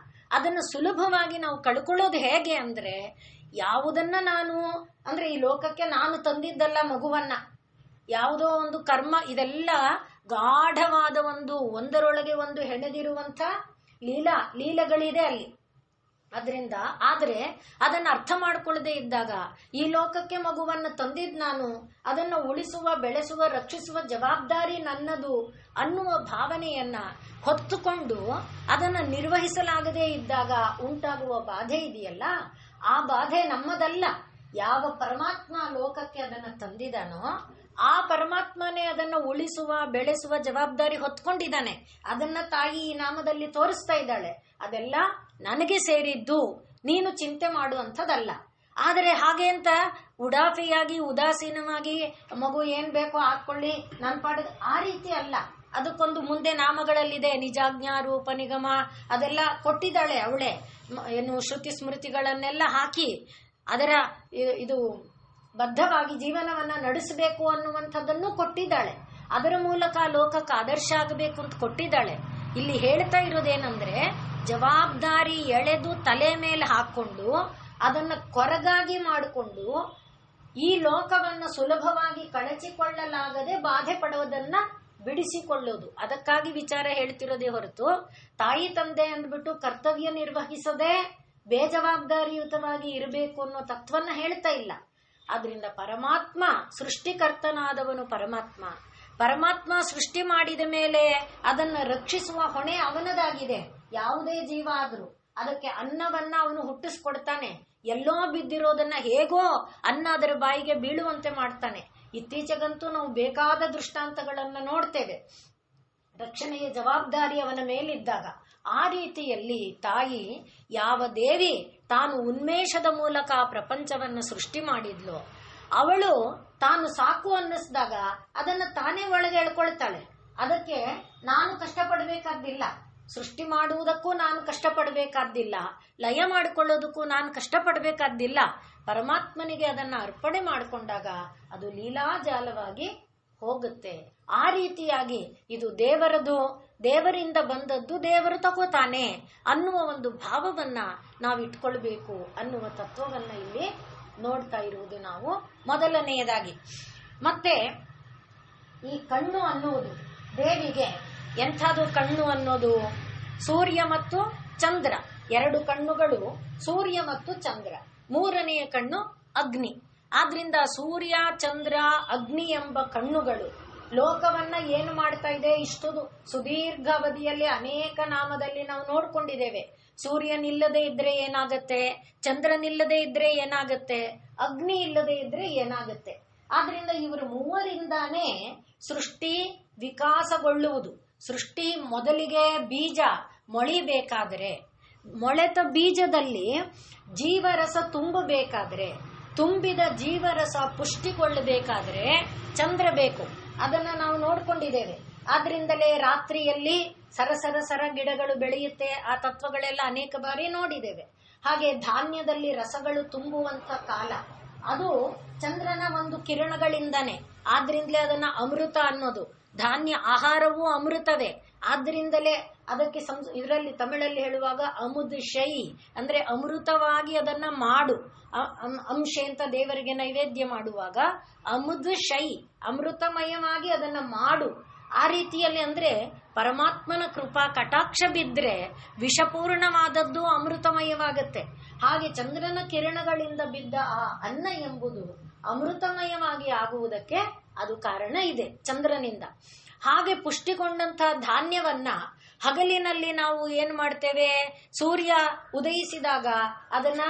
ಅದನ್ನು ಸುಲಭವಾಗಿ ನಾವು ಕಳ್ಕೊಳ್ಳೋದು ಹೇಗೆ ಅಂದ್ರೆ, ಯಾವುದನ್ನ ನಾನು ಅಂದ್ರೆ ಈ ಲೋಕಕ್ಕೆ ನಾನು ತಂದಿದ್ದಲ್ಲ ಮಗುವನ್ನ, ಯಾವುದೋ ಒಂದು ಕರ್ಮ, ಇದೆಲ್ಲ ಗಾಢವಾದ ಒಂದರೊಳಗೆ ಒಂದು ಹೆಣೆದಿರುವಂತ ಲೀಲೆಗಳಿದೆ ಅಲ್ಲಿ. ಅದರಿಂದ ಆದ್ರೆ ಅದನ್ನ ಅರ್ಥ ಮಾಡ್ಕೊಳ್ಳದೆ ಇದ್ದಾಗ, ಈ ಲೋಕಕ್ಕೆ ಮಗುವನ್ನ ತಂದಿದ್ ನಾನು, ಅದನ್ನ ಉಳಿಸುವ, ಬೆಳೆಸುವ, ರಕ್ಷಿಸುವ ಜವಾಬ್ದಾರಿ ನನ್ನದು ಅನ್ನುವ ಭಾವನೆಯನ್ನ ಹೊತ್ತುಕೊಂಡು ಅದನ್ನ ನಿರ್ವಹಿಸಲಾಗದೇ ಇದ್ದಾಗ ಉಂಟಾಗುವ ಬಾಧೆ ಇದೆಯಲ್ಲ, ಆ ಬಾಧೆ ನಮ್ಮದಲ್ಲ. ಯಾವ ಪರಮಾತ್ಮ ಲೋಕಕ್ಕೆ ಅದನ್ನ ತಂದಿದಾನೋ ಆ ಪರಮಾತ್ಮನೇ ಅದನ್ನ ಉಳಿಸುವ, ಬೆಳೆಸುವ ಜವಾಬ್ದಾರಿ ಹೊತ್ಕೊಂಡಿದ್ದಾನೆ. ಅದನ್ನ ತಾಯಿ ಈ ನಾಮದಲ್ಲಿ ತೋರಿಸ್ತಾ ಇದ್ದಾಳೆ. ಅದೆಲ್ಲ ನನಗೆ ಸೇರಿದ್ದು, ನೀನು ಚಿಂತೆ ಮಾಡುವಂಥದ್ದಲ್ಲ. ಆದರೆ ಹಾಗೆ ಅಂತ ಉಡಾಫೆಯಾಗಿ ಉದಾಸೀನವಾಗಿ ಮಗು ಏನ್ ಬೇಕೋ ಹಾಕೊಳ್ಳಿ ನಾನು ಪಾಡೋದು, ಆ ರೀತಿ ಅಲ್ಲ. ಅದಕ್ಕೊಂದು ಮುಂದೆ ನಾಮಗಳಲ್ಲಿದೆ, ನಿಜಾಜ್ಞಾ ರೂಪ ನಿಗಮ ಅದೆಲ್ಲ ಕೊಟ್ಟಿದ್ದಾಳೆ ಅವಳೇ. ಏನು ಶ್ರುತಿ ಸ್ಮೃತಿಗಳನ್ನೆಲ್ಲ ಹಾಕಿ ಅದರ ಇದು ಬದ್ಧವಾಗಿ ಜೀವನವನ್ನ ನಡೆಸಬೇಕು ಅನ್ನುವಂಥದ್ದನ್ನು ಕೊಟ್ಟಿದ್ದಾಳೆ. ಅದರ ಮೂಲಕ ಲೋಕಕ್ಕೆ ಆದರ್ಶ ಆಗಬೇಕು ಅಂತ ಕೊಟ್ಟಿದ್ದಾಳೆ. ಇಲ್ಲಿ ಹೇಳ್ತಾ ಇರೋದೇನಂದ್ರೆ, ಜವಾಬ್ದಾರಿ ಎಳೆದು ತಲೆ ಮೇಲೆ ಹಾಕೊಂಡು ಅದನ್ನ ಕೊರಗಾಗಿ ಮಾಡಿಕೊಂಡು ಈ ಲೋಕವನ್ನ ಸುಲಭವಾಗಿ ಕಳಚಿಕೊಳ್ಳಲಾಗದೆ ಬಾಧೆ ಪಡುವುದನ್ನ ಬಿಡಿಸಿಕೊಳ್ಳೋದು. ಅದಕ್ಕಾಗಿ ವಿಚಾರ ಹೇಳ್ತಿರೋದೇ ಹೊರತು ತಾಯಿ ತಂದೆ ಅಂದ್ಬಿಟ್ಟು ಕರ್ತವ್ಯ ನಿರ್ವಹಿಸದೆ ಬೇಜವಾಬ್ದಾರಿಯುತವಾಗಿ ಇರಬೇಕು ಅನ್ನೋ ತತ್ವನ್ನ ಹೇಳ್ತಾ ಇಲ್ಲ. ಆದ್ರಿಂದ ಪರಮಾತ್ಮ ಸೃಷ್ಟಿಕರ್ತನಾದವನು ಪರಮಾತ್ಮ ಸೃಷ್ಟಿ ಮಾಡಿದ ಮೇಲೆ ಅದನ್ನ ರಕ್ಷಿಸುವ ಹೊಣೆ ಅವನದಾಗಿದೆ. ಯಾವುದೇ ಜೀವ ಆದ್ರೂ ಅದಕ್ಕೆ ಅನ್ನವನ್ನ ಅವನು ಹುಟ್ಟಿಸ್ಕೊಡ್ತಾನೆ. ಎಲ್ಲೋ ಬಿದ್ದಿರೋದನ್ನ ಹೇಗೋ ಅನ್ನ ಅದರ ಬಾಯಿಗೆ ಬೀಳುವಂತೆ ಮಾಡ್ತಾನೆ. ಇತ್ತೀಚೆಗಂತೂ ನಾವು ಬೇಕಾದ ದೃಷ್ಟಾಂತಗಳನ್ನ ನೋಡ್ತೇವೆ. ರಕ್ಷಣೆಯ ಜವಾಬ್ದಾರಿ ಅವನ ಮೇಲಿದ್ದಾಗ, ಆ ರೀತಿಯಲ್ಲಿ ತಾಯಿ, ಯಾವ ದೇವಿ ತಾನು ಉನ್ಮೇಷದ ಮೂಲಕ ಪ್ರಪಂಚವನ್ನ ಸೃಷ್ಟಿ ಮಾಡಿದ್ಲು, ಅವಳು ತಾನು ಸಾಕು ಅನ್ನಿಸಿದಾಗ ಅದನ್ನ ತಾನೇ ಒಳಗೆ ಎಳ್ಕೊಳ್ತಾಳೆ. ಅದಕ್ಕೆ ನಾನು ಕಷ್ಟಪಡಬೇಕಾದ್ದಿಲ್ಲ, ಸೃಷ್ಟಿ ಮಾಡುವುದಕ್ಕೂ ನಾನು ಕಷ್ಟಪಡಬೇಕಾದ್ದಿಲ್ಲ, ಲಯ ಮಾಡಿಕೊಳ್ಳೋದಕ್ಕೂ ನಾನು ಕಷ್ಟಪಡಬೇಕಾದ್ದಿಲ್ಲ. ಪರಮಾತ್ಮನಿಗೆ ಅದನ್ನ ಅರ್ಪಣೆ ಮಾಡಿಕೊಂಡಾಗ ಅದು ಲೀಲಾಜಾಲವಾಗಿ ಹೋಗುತ್ತೆ. ಆ ರೀತಿಯಾಗಿ ಇದು ದೇವರದು, ದೇವರಿಂದ ಬಂದದ್ದು ದೇವರು ತಗೋತಾನೆ ಅನ್ನುವ ಒಂದು ಭಾವವನ್ನ ನಾವು ಇಟ್ಕೊಳ್ಬೇಕು ಅನ್ನುವ ತತ್ವವನ್ನ ಇಲ್ಲಿ ನೋಡ್ತಾ ಇರುವುದು ನಾವು ಮೊದಲನೆಯದಾಗಿ. ಮತ್ತೆ ಈ ಕಣ್ಣು ಅನ್ನುವುದು ದೇವಿಗೆ ಎಂಥದು? ಕಣ್ಣು ಅನ್ನೋದು ಸೂರ್ಯ ಮತ್ತು ಚಂದ್ರ, ಎರಡು ಕಣ್ಣುಗಳು ಸೂರ್ಯ ಮತ್ತು ಚಂದ್ರ. ಮೂರನೆಯ ಕಣ್ಣು ಅಗ್ನಿ. ಆದ್ರಿಂದ ಸೂರ್ಯ, ಚಂದ್ರ, ಅಗ್ನಿ ಎಂಬ ಕಣ್ಣುಗಳು ಲೋಕವನ್ನ ಏನು ಮಾಡ್ತಾ ಇದೆ? ಇಷ್ಟು ಸುದೀರ್ಘ ಅವಧಿಯಲ್ಲಿ ಅನೇಕ ನಾಮದಲ್ಲಿ ನಾವು ನೋಡ್ಕೊಂಡಿದ್ದೇವೆ. ಸೂರ್ಯನಿಲ್ಲದೆ ಇದ್ರೆ ಏನಾಗತ್ತೆ, ಚಂದ್ರನಿಲ್ಲದೆ ಇದ್ರೆ ಏನಾಗತ್ತೆ, ಅಗ್ನಿ ಇಲ್ಲದೆ ಇದ್ರೆ ಏನಾಗತ್ತೆ. ಆದ್ರಿಂದ ಇವರು ಮೂವರಿಂದಾನೇ ಸೃಷ್ಟಿ ವಿಕಾಸಗೊಳ್ಳುವುದು. ಸೃಷ್ಟಿ ಮೊದಲಿಗೆ ಬೀಜ ಮೊಳಿಬೇಕಾದರೆ, ಮೊಳೆತ ಬೀಜದಲ್ಲಿ ಜೀವರಸ ತುಂಬಬೇಕಾದ್ರೆ, ತುಂಬಿದ ಜೀವರಸ ಪುಷ್ಟಿಗೊಳ್ಳಬೇಕಾದ್ರೆ ಚಂದ್ರ ಬೇಕು. ಅದನ್ನ ನಾವು ನೋಡ್ಕೊಂಡಿದ್ದೇವೆ. ಆದ್ರಿಂದಲೇ ರಾತ್ರಿಯಲ್ಲಿ ಸರ ಗಿಡಗಳು ಬೆಳೆಯುತ್ತೆ. ಆ ತತ್ವಗಳೆಲ್ಲ ಅನೇಕ ಬಾರಿ ನೋಡಿದ್ದೇವೆ. ಹಾಗೆ ಧಾನ್ಯದಲ್ಲಿ ರಸಗಳು ತುಂಬುವಂತ ಕಾಲ ಅದು ಚಂದ್ರನ ಒಂದು ಕಿರಣಗಳಿಂದಾನೆ. ಆದ್ರಿಂದಲೇ ಅದನ್ನ ಅಮೃತ ಅನ್ನೋದು. ಧಾನ್ಯ ಆಹಾರವೂ ಅಮೃತವೇ. ಆದ್ರಿಂದಲೇ ಅದಕ್ಕೆ ಇದರಲ್ಲಿ ತಮಿಳಲ್ಲಿ ಹೇಳುವಾಗ ಅಮುದ್ ಶೈ ಅಂದ್ರೆ ಅಮೃತವಾಗಿ ಅದನ್ನ ಮಾಡು. ಅಂಶೆ ಅಂತ ದೇವರಿಗೆ ನೈವೇದ್ಯ ಮಾಡುವಾಗ ಅಮುದ್ ಶೈ ಅಮೃತಮಯವಾಗಿ ಅದನ್ನ ಮಾಡು. ಆ ರೀತಿಯಲ್ಲಿ ಅಂದ್ರೆ ಪರಮಾತ್ಮನ ಕೃಪಾ ಕಟಾಕ್ಷ ಬಿದ್ರೆ ವಿಷಪೂರ್ಣವಾದದ್ದು ಅಮೃತಮಯವಾಗತ್ತೆ. ಹಾಗೆ ಚಂದ್ರನ ಕಿರಣಗಳಿಂದ ಬಿದ್ದ ಆ ಅನ್ನ ಎಂಬುದು ಅಮೃತಮಯವಾಗಿ ಆಗುವುದಕ್ಕೆ ಅದು ಕಾರಣ ಇದೆ ಚಂದ್ರನಿಂದ. ಹಾಗೆ ಪುಷ್ಟಿಗೊಂಡಂತಹ ಧಾನ್ಯವನ್ನ ಹಗಲಿನಲ್ಲಿ ನಾವು ಏನ್ ಮಾಡ್ತೇವೆ, ಸೂರ್ಯ ಉದಯಿಸಿದಾಗ ಅದನ್ನ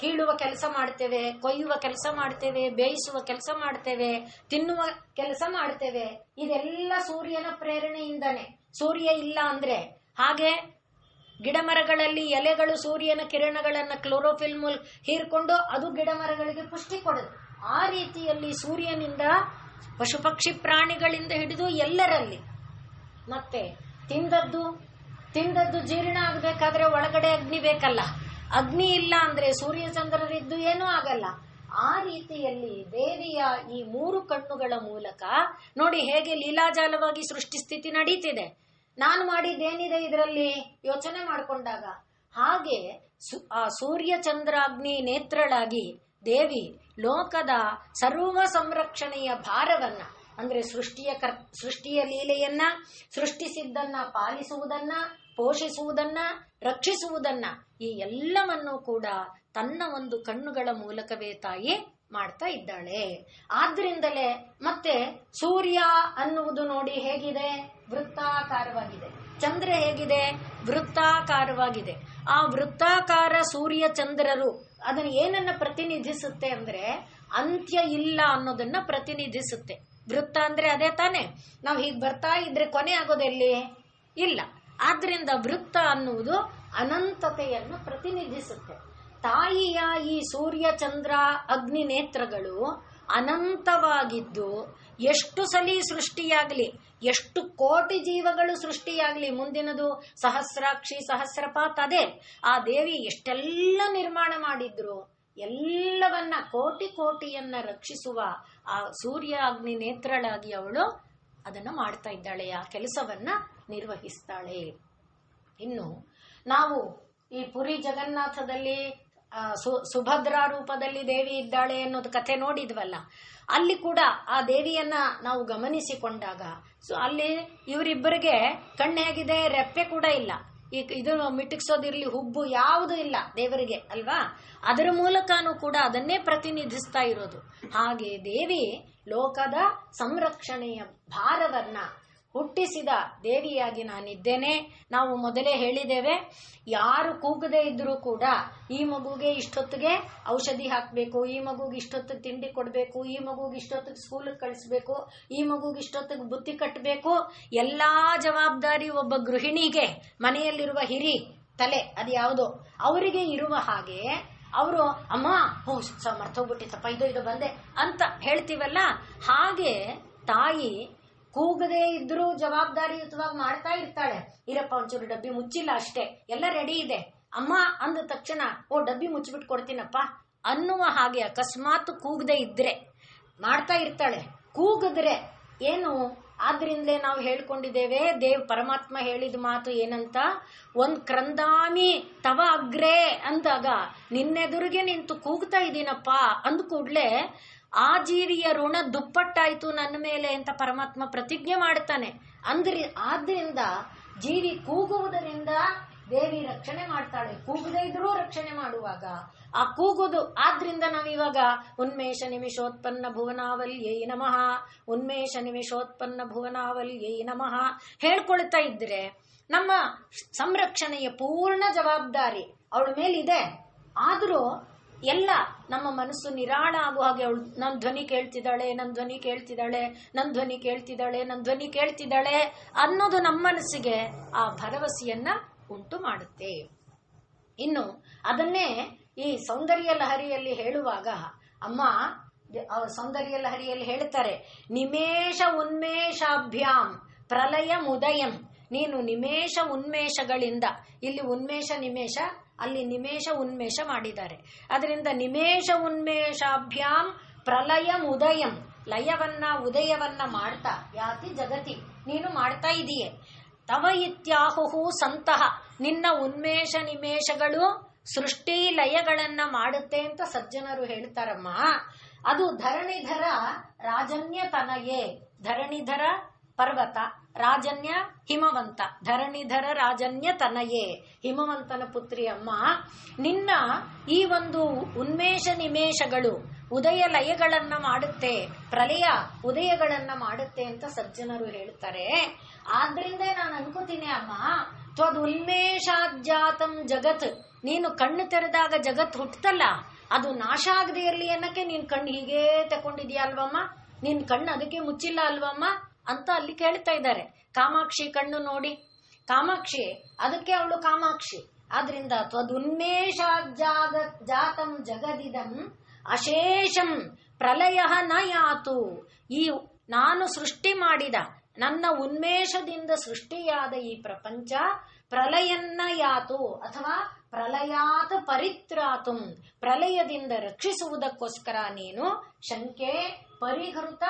ಕೀಳುವ ಕೆಲಸ ಮಾಡ್ತೇವೆ, ಕೊಯ್ಯುವ ಕೆಲಸ ಮಾಡ್ತೇವೆ, ಬೇಯಿಸುವ ಕೆಲಸ ಮಾಡ್ತೇವೆ, ತಿನ್ನುವ ಕೆಲಸ ಮಾಡ್ತೇವೆ. ಇದೆಲ್ಲ ಸೂರ್ಯನ ಪ್ರೇರಣೆಯಿಂದನೇ. ಸೂರ್ಯ ಇಲ್ಲ ಅಂದ್ರೆ, ಹಾಗೆ ಗಿಡ ಮರಗಳಲ್ಲಿ ಎಲೆಗಳು ಸೂರ್ಯನ ಕಿರಣಗಳನ್ನ ಕ್ಲೋರೋಫಿಲ್ ಹೀರ್ಕೊಂಡು ಅದು ಗಿಡ ಮರಗಳಿಗೆ ಪುಷ್ಟಿ ಕೊಡುದು. ಆ ರೀತಿಯಲ್ಲಿ ಸೂರ್ಯನಿಂದ ಪಶು ಪಕ್ಷಿ ಪ್ರಾಣಿಗಳಿಂದ ಹಿಡಿದು ಎಲ್ಲರಲ್ಲಿ. ಮತ್ತೆ ತಿಂದದ್ದು ಜೀರ್ಣ ಆಗ್ಬೇಕಾದ್ರೆ ಒಳಗಡೆ ಅಗ್ನಿ ಬೇಕಲ್ಲ. ಅಗ್ನಿ ಇಲ್ಲ ಅಂದ್ರೆ ಸೂರ್ಯ ಚಂದ್ರರಿದ್ದು ಏನೂ ಆಗಲ್ಲ. ಆ ರೀತಿಯಲ್ಲಿ ದೇವಿಯ ಈ 3 ಕಣ್ಣುಗಳ ಮೂಲಕ ನೋಡಿ ಹೇಗೆ ಲೀಲಾಜಾಲವಾಗಿ ಸೃಷ್ಟಿ ಸ್ಥಿತಿ ನಡೀತಿದೆ. ನಾನು ಮಾಡಿದ್ದೇನಿದೆ ಇದರಲ್ಲಿ ಯೋಚನೆ ಮಾಡಿಕೊಂಡಾಗ, ಹಾಗೆ ಆ ಸೂರ್ಯ ಚಂದ್ರಾಗ್ನಿ ನೇತ್ರಳಾಗಿ ದೇವಿ ಲೋಕದ ಸರ್ವ ಸಂರಕ್ಷಣೆಯ ಭಾರವನ್ನ ಅಂದ್ರೆ ಸೃಷ್ಟಿಯ ಲೀಲೆಯನ್ನ, ಸೃಷ್ಟಿಸಿದ್ದನ್ನ ಪಾಲಿಸುವುದನ್ನ, ಪೋಷಿಸುವುದನ್ನ, ರಕ್ಷಿಸುವುದನ್ನ ಈ ಎಲ್ಲವನ್ನೂ ಕೂಡ ತನ್ನ ಒಂದು ಕಣ್ಣುಗಳ ಮೂಲಕವೇ ತಾಯಿ ಮಾಡ್ತಾ ಇದ್ದಾಳೆ. ಆದ್ರಿಂದಲೇ ಮತ್ತೆ ಸೂರ್ಯ ಅನ್ನುವುದು ನೋಡಿ ಹೇಗಿದೆ, ವೃತ್ತಾಕಾರವಾಗಿದೆ. ಚಂದ್ರ ಹೇಗಿದೆ, ವೃತ್ತಾಕಾರವಾಗಿದೆ. ಆ ವೃತ್ತಾಕಾರ ಸೂರ್ಯ ಚಂದ್ರರು ಅದನ್ನ ಏನನ್ನ ಪ್ರತಿನಿಧಿಸುತ್ತೆ ಅಂದ್ರೆ ಅಂತ್ಯ ಇಲ್ಲ ಅನ್ನೋದನ್ನ ಪ್ರತಿನಿಧಿಸುತ್ತೆ. ವೃತ್ತ ಅಂದ್ರೆ ಅದೇ ತಾನೆ. ನಾವು ಹೀಗೆ ಬರ್ತಾ ಇದ್ರೆ ಕೊನೆ ಆಗೋದೆಲ್ಲಿ ಇಲ್ಲ. ಆದ್ರಿಂದ ವೃತ್ತ ಅನ್ನುವುದು ಅನಂತತೆಯನ್ನು ಪ್ರತಿನಿಧಿಸುತ್ತೆ. ತಾಯಿಯ ಈ ಸೂರ್ಯ ಚಂದ್ರ ಅಗ್ನಿ ನೇತ್ರಗಳು ಅನಂತವಾಗಿದ್ದು ಎಷ್ಟು ಸಲಿ ಸೃಷ್ಟಿಯಾಗ್ಲಿ, ಎಷ್ಟು ಕೋಟಿ ಜೀವಗಳು ಸೃಷ್ಟಿಯಾಗ್ಲಿ, ಮುಂದಿನದು ಸಹಸ್ರಾಕ್ಷಿ ಸಹಸ್ರಪಾತ್ ಅದೇ. ಆ ದೇವಿ ಎಷ್ಟೆಲ್ಲ ನಿರ್ಮಾಣ ಮಾಡಿದ್ರು ಎಲ್ಲವನ್ನ ಕೋಟಿಯನ್ನ ರಕ್ಷಿಸುವ ಆ ಸೂರ್ಯ ಅಗ್ನಿ ನೇತ್ರಳಾಗಿ ಅವಳು ಅದನ್ನ ಮಾಡ್ತಾ ಇದ್ದಾಳೆ, ಆ ಕೆಲಸವನ್ನ ನಿರ್ವಹಿಸ್ತಾಳೆ. ಇನ್ನು ನಾವು ಈ ಪುರಿ ಜಗನ್ನಾಥದಲ್ಲಿ ಸುಭದ್ರಾ ರೂಪದಲ್ಲಿ ದೇವಿ ಇದ್ದಾಳೆ ಅನ್ನೋದು ಕಥೆ ನೋಡಿದ್ವಲ್ಲ. ಅಲ್ಲಿ ಕೂಡ ಆ ದೇವಿಯನ್ನ ನಾವು ಗಮನಿಸಿಕೊಂಡಾಗ ಅಲ್ಲಿ ಇವರಿಬ್ಬರಿಗೆ ಕಣ್ಣು ಹೇಗಿದೆ, ರೆಪ್ಪೆ ಕೂಡ ಇಲ್ಲ. ಇದು ಮಿಟುಕ್ಸೋದಿರ್ಲಿ, ಹುಬ್ಬು ಯಾವುದು ಇಲ್ಲ ದೇವರಿಗೆ ಅಲ್ವಾ. ಅದರ ಮೂಲಕನೂ ಕೂಡ ಅದನ್ನೇ ಪ್ರತಿನಿಧಿಸ್ತಾ ಇರೋದು. ಹಾಗೆ ದೇವಿ ಲೋಕದ ಸಂರಕ್ಷಣೆಯ ಭಾರವನ್ನ ಹುಟ್ಟಿಸಿದ ದೇವಿಯಾಗಿ ನಾನಿದ್ದೇನೆ. ನಾವು ಮೊದಲೇ ಹೇಳಿದ್ದೇವೆ, ಯಾರು ಕೂಗದೇ ಇದ್ರೂ ಕೂಡ ಈ ಮಗುಗೆ ಇಷ್ಟೊತ್ತಿಗೆ ಔಷಧಿ ಹಾಕಬೇಕು, ಈ ಮಗುಗೆ ಇಷ್ಟೊತ್ತಿಗೆ ತಿಂಡಿ ಕೊಡಬೇಕು, ಈ ಮಗುಗೆ ಇಷ್ಟೊತ್ತಿಗೆ ಸ್ಕೂಲಿಗೆ ಕಳಿಸ್ಬೇಕು, ಈ ಮಗುಗೆ ಇಷ್ಟೊತ್ತಿಗೆ ಬುತ್ತಿ ಕಟ್ಟಬೇಕು, ಎಲ್ಲಾ ಜವಾಬ್ದಾರಿ ಒಬ್ಬ ಗೃಹಿಣಿಗೆ, ಮನೆಯಲ್ಲಿರುವ ಹಿರಿ ತಲೆ ಅದು ಯಾವುದೋ ಅವರಿಗೆ ಇರುವ ಹಾಗೆ ಅವರು ಅಮ್ಮ ಮರ್ತೋಗ್ಬಿಟ್ಟಿತ್ತಪ್ಪ ಇದು ಬಂದೆ ಅಂತ ಹೇಳ್ತೀವಲ್ಲ. ಹಾಗೆ ತಾಯಿ ಕೂಗದೇ ಇದ್ರೂ ಜವಾಬ್ದಾರಿಯುತವಾಗಿ ಮಾಡ್ತಾ ಇರ್ತಾಳೆ. ಇರಪ್ಪ ಒಂಚೂರು ಡಬ್ಬಿ ಮುಚ್ಚಿಲ್ಲ ಅಷ್ಟೇ, ಎಲ್ಲ ರೆಡಿ ಇದೆ ಅಮ್ಮ ಅಂದ ತಕ್ಷಣ ಡಬ್ಬಿ ಮುಚ್ಚಿಬಿಟ್ಟು ಕೊಡ್ತೀನಪ್ಪ ಅನ್ನುವ ಹಾಗೆ ಅಕಸ್ಮಾತ್ ಕೂಗದೆ ಇದ್ರೆ ಮಾಡ್ತಾ ಇರ್ತಾಳೆ. ಕೂಗಿದ್ರೆ ಏನು, ಆದ್ರಿಂದಲೇ ನಾವು ಹೇಳ್ಕೊಂಡಿದ್ದೇವೆ, ಪರಮಾತ್ಮ ಹೇಳಿದ ಮಾತು ಏನಂತ, ಒಂದ್ ಕ್ರಂದಾಮಿ ತವ ಅಗ್ರೇ ಅಂದಾಗ ನಿನ್ನೆದುರಿಗೆ ನಿಂತು ಕೂಗ್ತಾ ಇದ್ದೀನಪ್ಪ ಅಂದ ಕೂಡ್ಲೆ ಆ ಜೀವಿಯ ಋಣ ದುಪ್ಪಟ್ಟಾಯ್ತು ನನ್ನ ಮೇಲೆ ಅಂತ ಪರಮಾತ್ಮ ಪ್ರತಿಜ್ಞೆ ಮಾಡ್ತಾನೆ. ಆದ್ರಿಂದ ಜೀವಿ ಕೂಗುವುದರಿಂದ ದೇವಿ ರಕ್ಷಣೆ ಮಾಡ್ತಾಳೆ, ಕೂಗದೇ ಇದ್ರೂ ರಕ್ಷಣೆ ಮಾಡುವಾಗ ಆ ಕೂಗುದು. ಆದ್ರಿಂದ ನಾವಿವಾಗ ಉನ್ಮೇಷ ನಿಮಿಷೋತ್ಪನ್ನ ಭುವನಾವಲ್ಯೈ ನಮಃ, ಉನ್ಮೇಷ ನಿಮಿಷೋತ್ಪನ್ನ ಭುವನಾವಲ್ಯೈ ನಮಃ ಹೇಳ್ಕೊಳ್ತಾ ಇದ್ರೆ ನಮ್ಮ ಸಂರಕ್ಷಣೆಯ ಪೂರ್ಣ ಜವಾಬ್ದಾರಿ ಅವಳ ಮೇಲಿದೆ. ಆದ್ರೂ ಎಲ್ಲ ನಮ್ಮ ಮನಸ್ಸು ನಿರಾಳ ಆಗುವ ಹಾಗೆ ಅವಳು ನನ್ನ ಧ್ವನಿ ಕೇಳ್ತಿದ್ದಾಳೆ, ನನ್ನ ಧ್ವನಿ ಕೇಳ್ತಿದ್ದಾಳೆ, ನನ್ನ ಧ್ವನಿ ಕೇಳ್ತಿದ್ದಾಳೆ, ನನ್ನ ಧ್ವನಿ ಕೇಳ್ತಿದ್ದಾಳೆ ಅನ್ನೋದು ನಮ್ಮ ಮನಸ್ಸಿಗೆ ಆ ಭರವಸೆಯನ್ನ ಉಂಟು ಮಾಡುತ್ತೆ. ಇನ್ನು ಅದನ್ನೇ ಈ ಸೌಂದರ್ಯ ಲಹರಿಯಲ್ಲಿ ಹೇಳುವಾಗ ಅಮ್ಮ ಸೌಂದರ್ಯ ಲಹರಿಯಲ್ಲಿ ಹೇಳ್ತಾರೆ, ನಿಮೇಷ ಉನ್ಮೇಷಾಭ್ಯಾಂ ಪ್ರಲಯ ಮುದಯಂ. ನೀನು ನಿಮೇಷ ಉನ್ಮೇಷಗಳಿಂದ, ಇಲ್ಲಿ ಉನ್ಮೇಷ ನಿಮೇಷ, ಅಲ್ಲಿ ನಿಮೇಷ ಉನ್ಮೇಷ ಮಾಡಿದ್ದಾರೆ. ಅದರಿಂದ ನಿಮೇಷ ಉನ್ಮೇಷಾಭ್ಯಾಂ ಪ್ರಲಯ ಉದಯಂ, ಲಯವನ್ನ ಉದಯವನ್ನ ಮಾಡ್ತಾ ಯಾತಿ ಜಗತಿ, ನೀನು ಮಾಡ್ತಾ ಇದೀಯೆ. ತವ ಇತ್ಯಾಹುಹು ಸಂತಹ, ನಿನ್ನ ಉನ್ಮೇಷ ನಿಮೇಷಗಳು ಸೃಷ್ಟಿ ಲಯಗಳನ್ನ ಮಾಡುತ್ತೆ ಅಂತ ಸಜ್ಜನರು ಹೇಳ್ತಾರಮ್ಮ. ಅದು ಧರಣಿಧರ ರಾಜನ್ಯ ತನಯೇ, ಧರಣಿಧರ ಪರ್ವತ, ರಾಜನ್ಯ ಹಿಮವಂತ, ಧರಣಿಧರ ರಾಜನ್ಯ ತನಯೇ, ಹಿಮವಂತನ ಪುತ್ರಿ ಅಮ್ಮ. ನಿನ್ನ ಈ ಒಂದು ಉನ್ಮೇಷ ನಿಮೇಷಗಳು ಉದಯ ಲಯಗಳನ್ನ ಮಾಡುತ್ತೆ, ಪ್ರಲಯ ಉದಯಗಳನ್ನ ಮಾಡುತ್ತೆ ಅಂತ ಸಜ್ಜನರು ಹೇಳ್ತಾರೆ. ಆದ್ರಿಂದ ನಾನು ಅನ್ಕೋತೀನಿ ಅಮ್ಮ, ತ್ವದ್ ಉನ್ಮೇಷಾಜ್ಜಾತಂ ಜಗತ್, ನೀನು ಕಣ್ಣು ತೆರೆದಾಗ ಜಗತ್ ಹುಟ್ಟತಲ್ಲ, ಅದು ನಾಶ ಆಗದೆ ಇರಲಿ ಅನ್ನಕ್ಕೆ ನೀನ್ ಕಣ್ಣು ಹೀಗೇ ತಕೊಂಡಿದ್ಯಾ ಅಲ್ವಮ್ಮ, ನಿನ್ ಕಣ್ಣು ಅದಕ್ಕೆ ಮುಚ್ಚಿಲ್ಲ ಅಲ್ವಮ್ಮ ಅಂತ ಅಲ್ಲಿ ಕೇಳ್ತಾ ಇದ್ದಾರೆ. ಕಾಮಾಕ್ಷಿ ಕಣ್ಣು ನೋಡಿ, ಕಾಮಾಕ್ಷಿ ಅದಕ್ಕೆ ಅವಳು ಕಾಮಾಕ್ಷಿ. ಆದ್ರಿಂದ ತ್ವದುನ್ಮೇಷಾಜ್ಜಾತಂ ಜಗದಿದಂ ಅಶೇಷಂ ಪ್ರಲಯ ನ ಯಾತು, ಈ ನಾನು ಸೃಷ್ಟಿ ಮಾಡಿದ ನನ್ನ ಉನ್ಮೇಷದಿಂದ ಸೃಷ್ಟಿಯಾದ ಈ ಪ್ರಪಂಚ ಪ್ರಲಯನ್ನ ಯಾತು ಅಥವಾ ಪ್ರಲಯಾತ್ ಪರಿತ್ರಾತು, ಪ್ರಲಯದಿಂದ ರಕ್ಷಿಸುವುದಕ್ಕೋಸ್ಕರ ನೀನು ಶಂಕೆ ಪರಿಹೃತ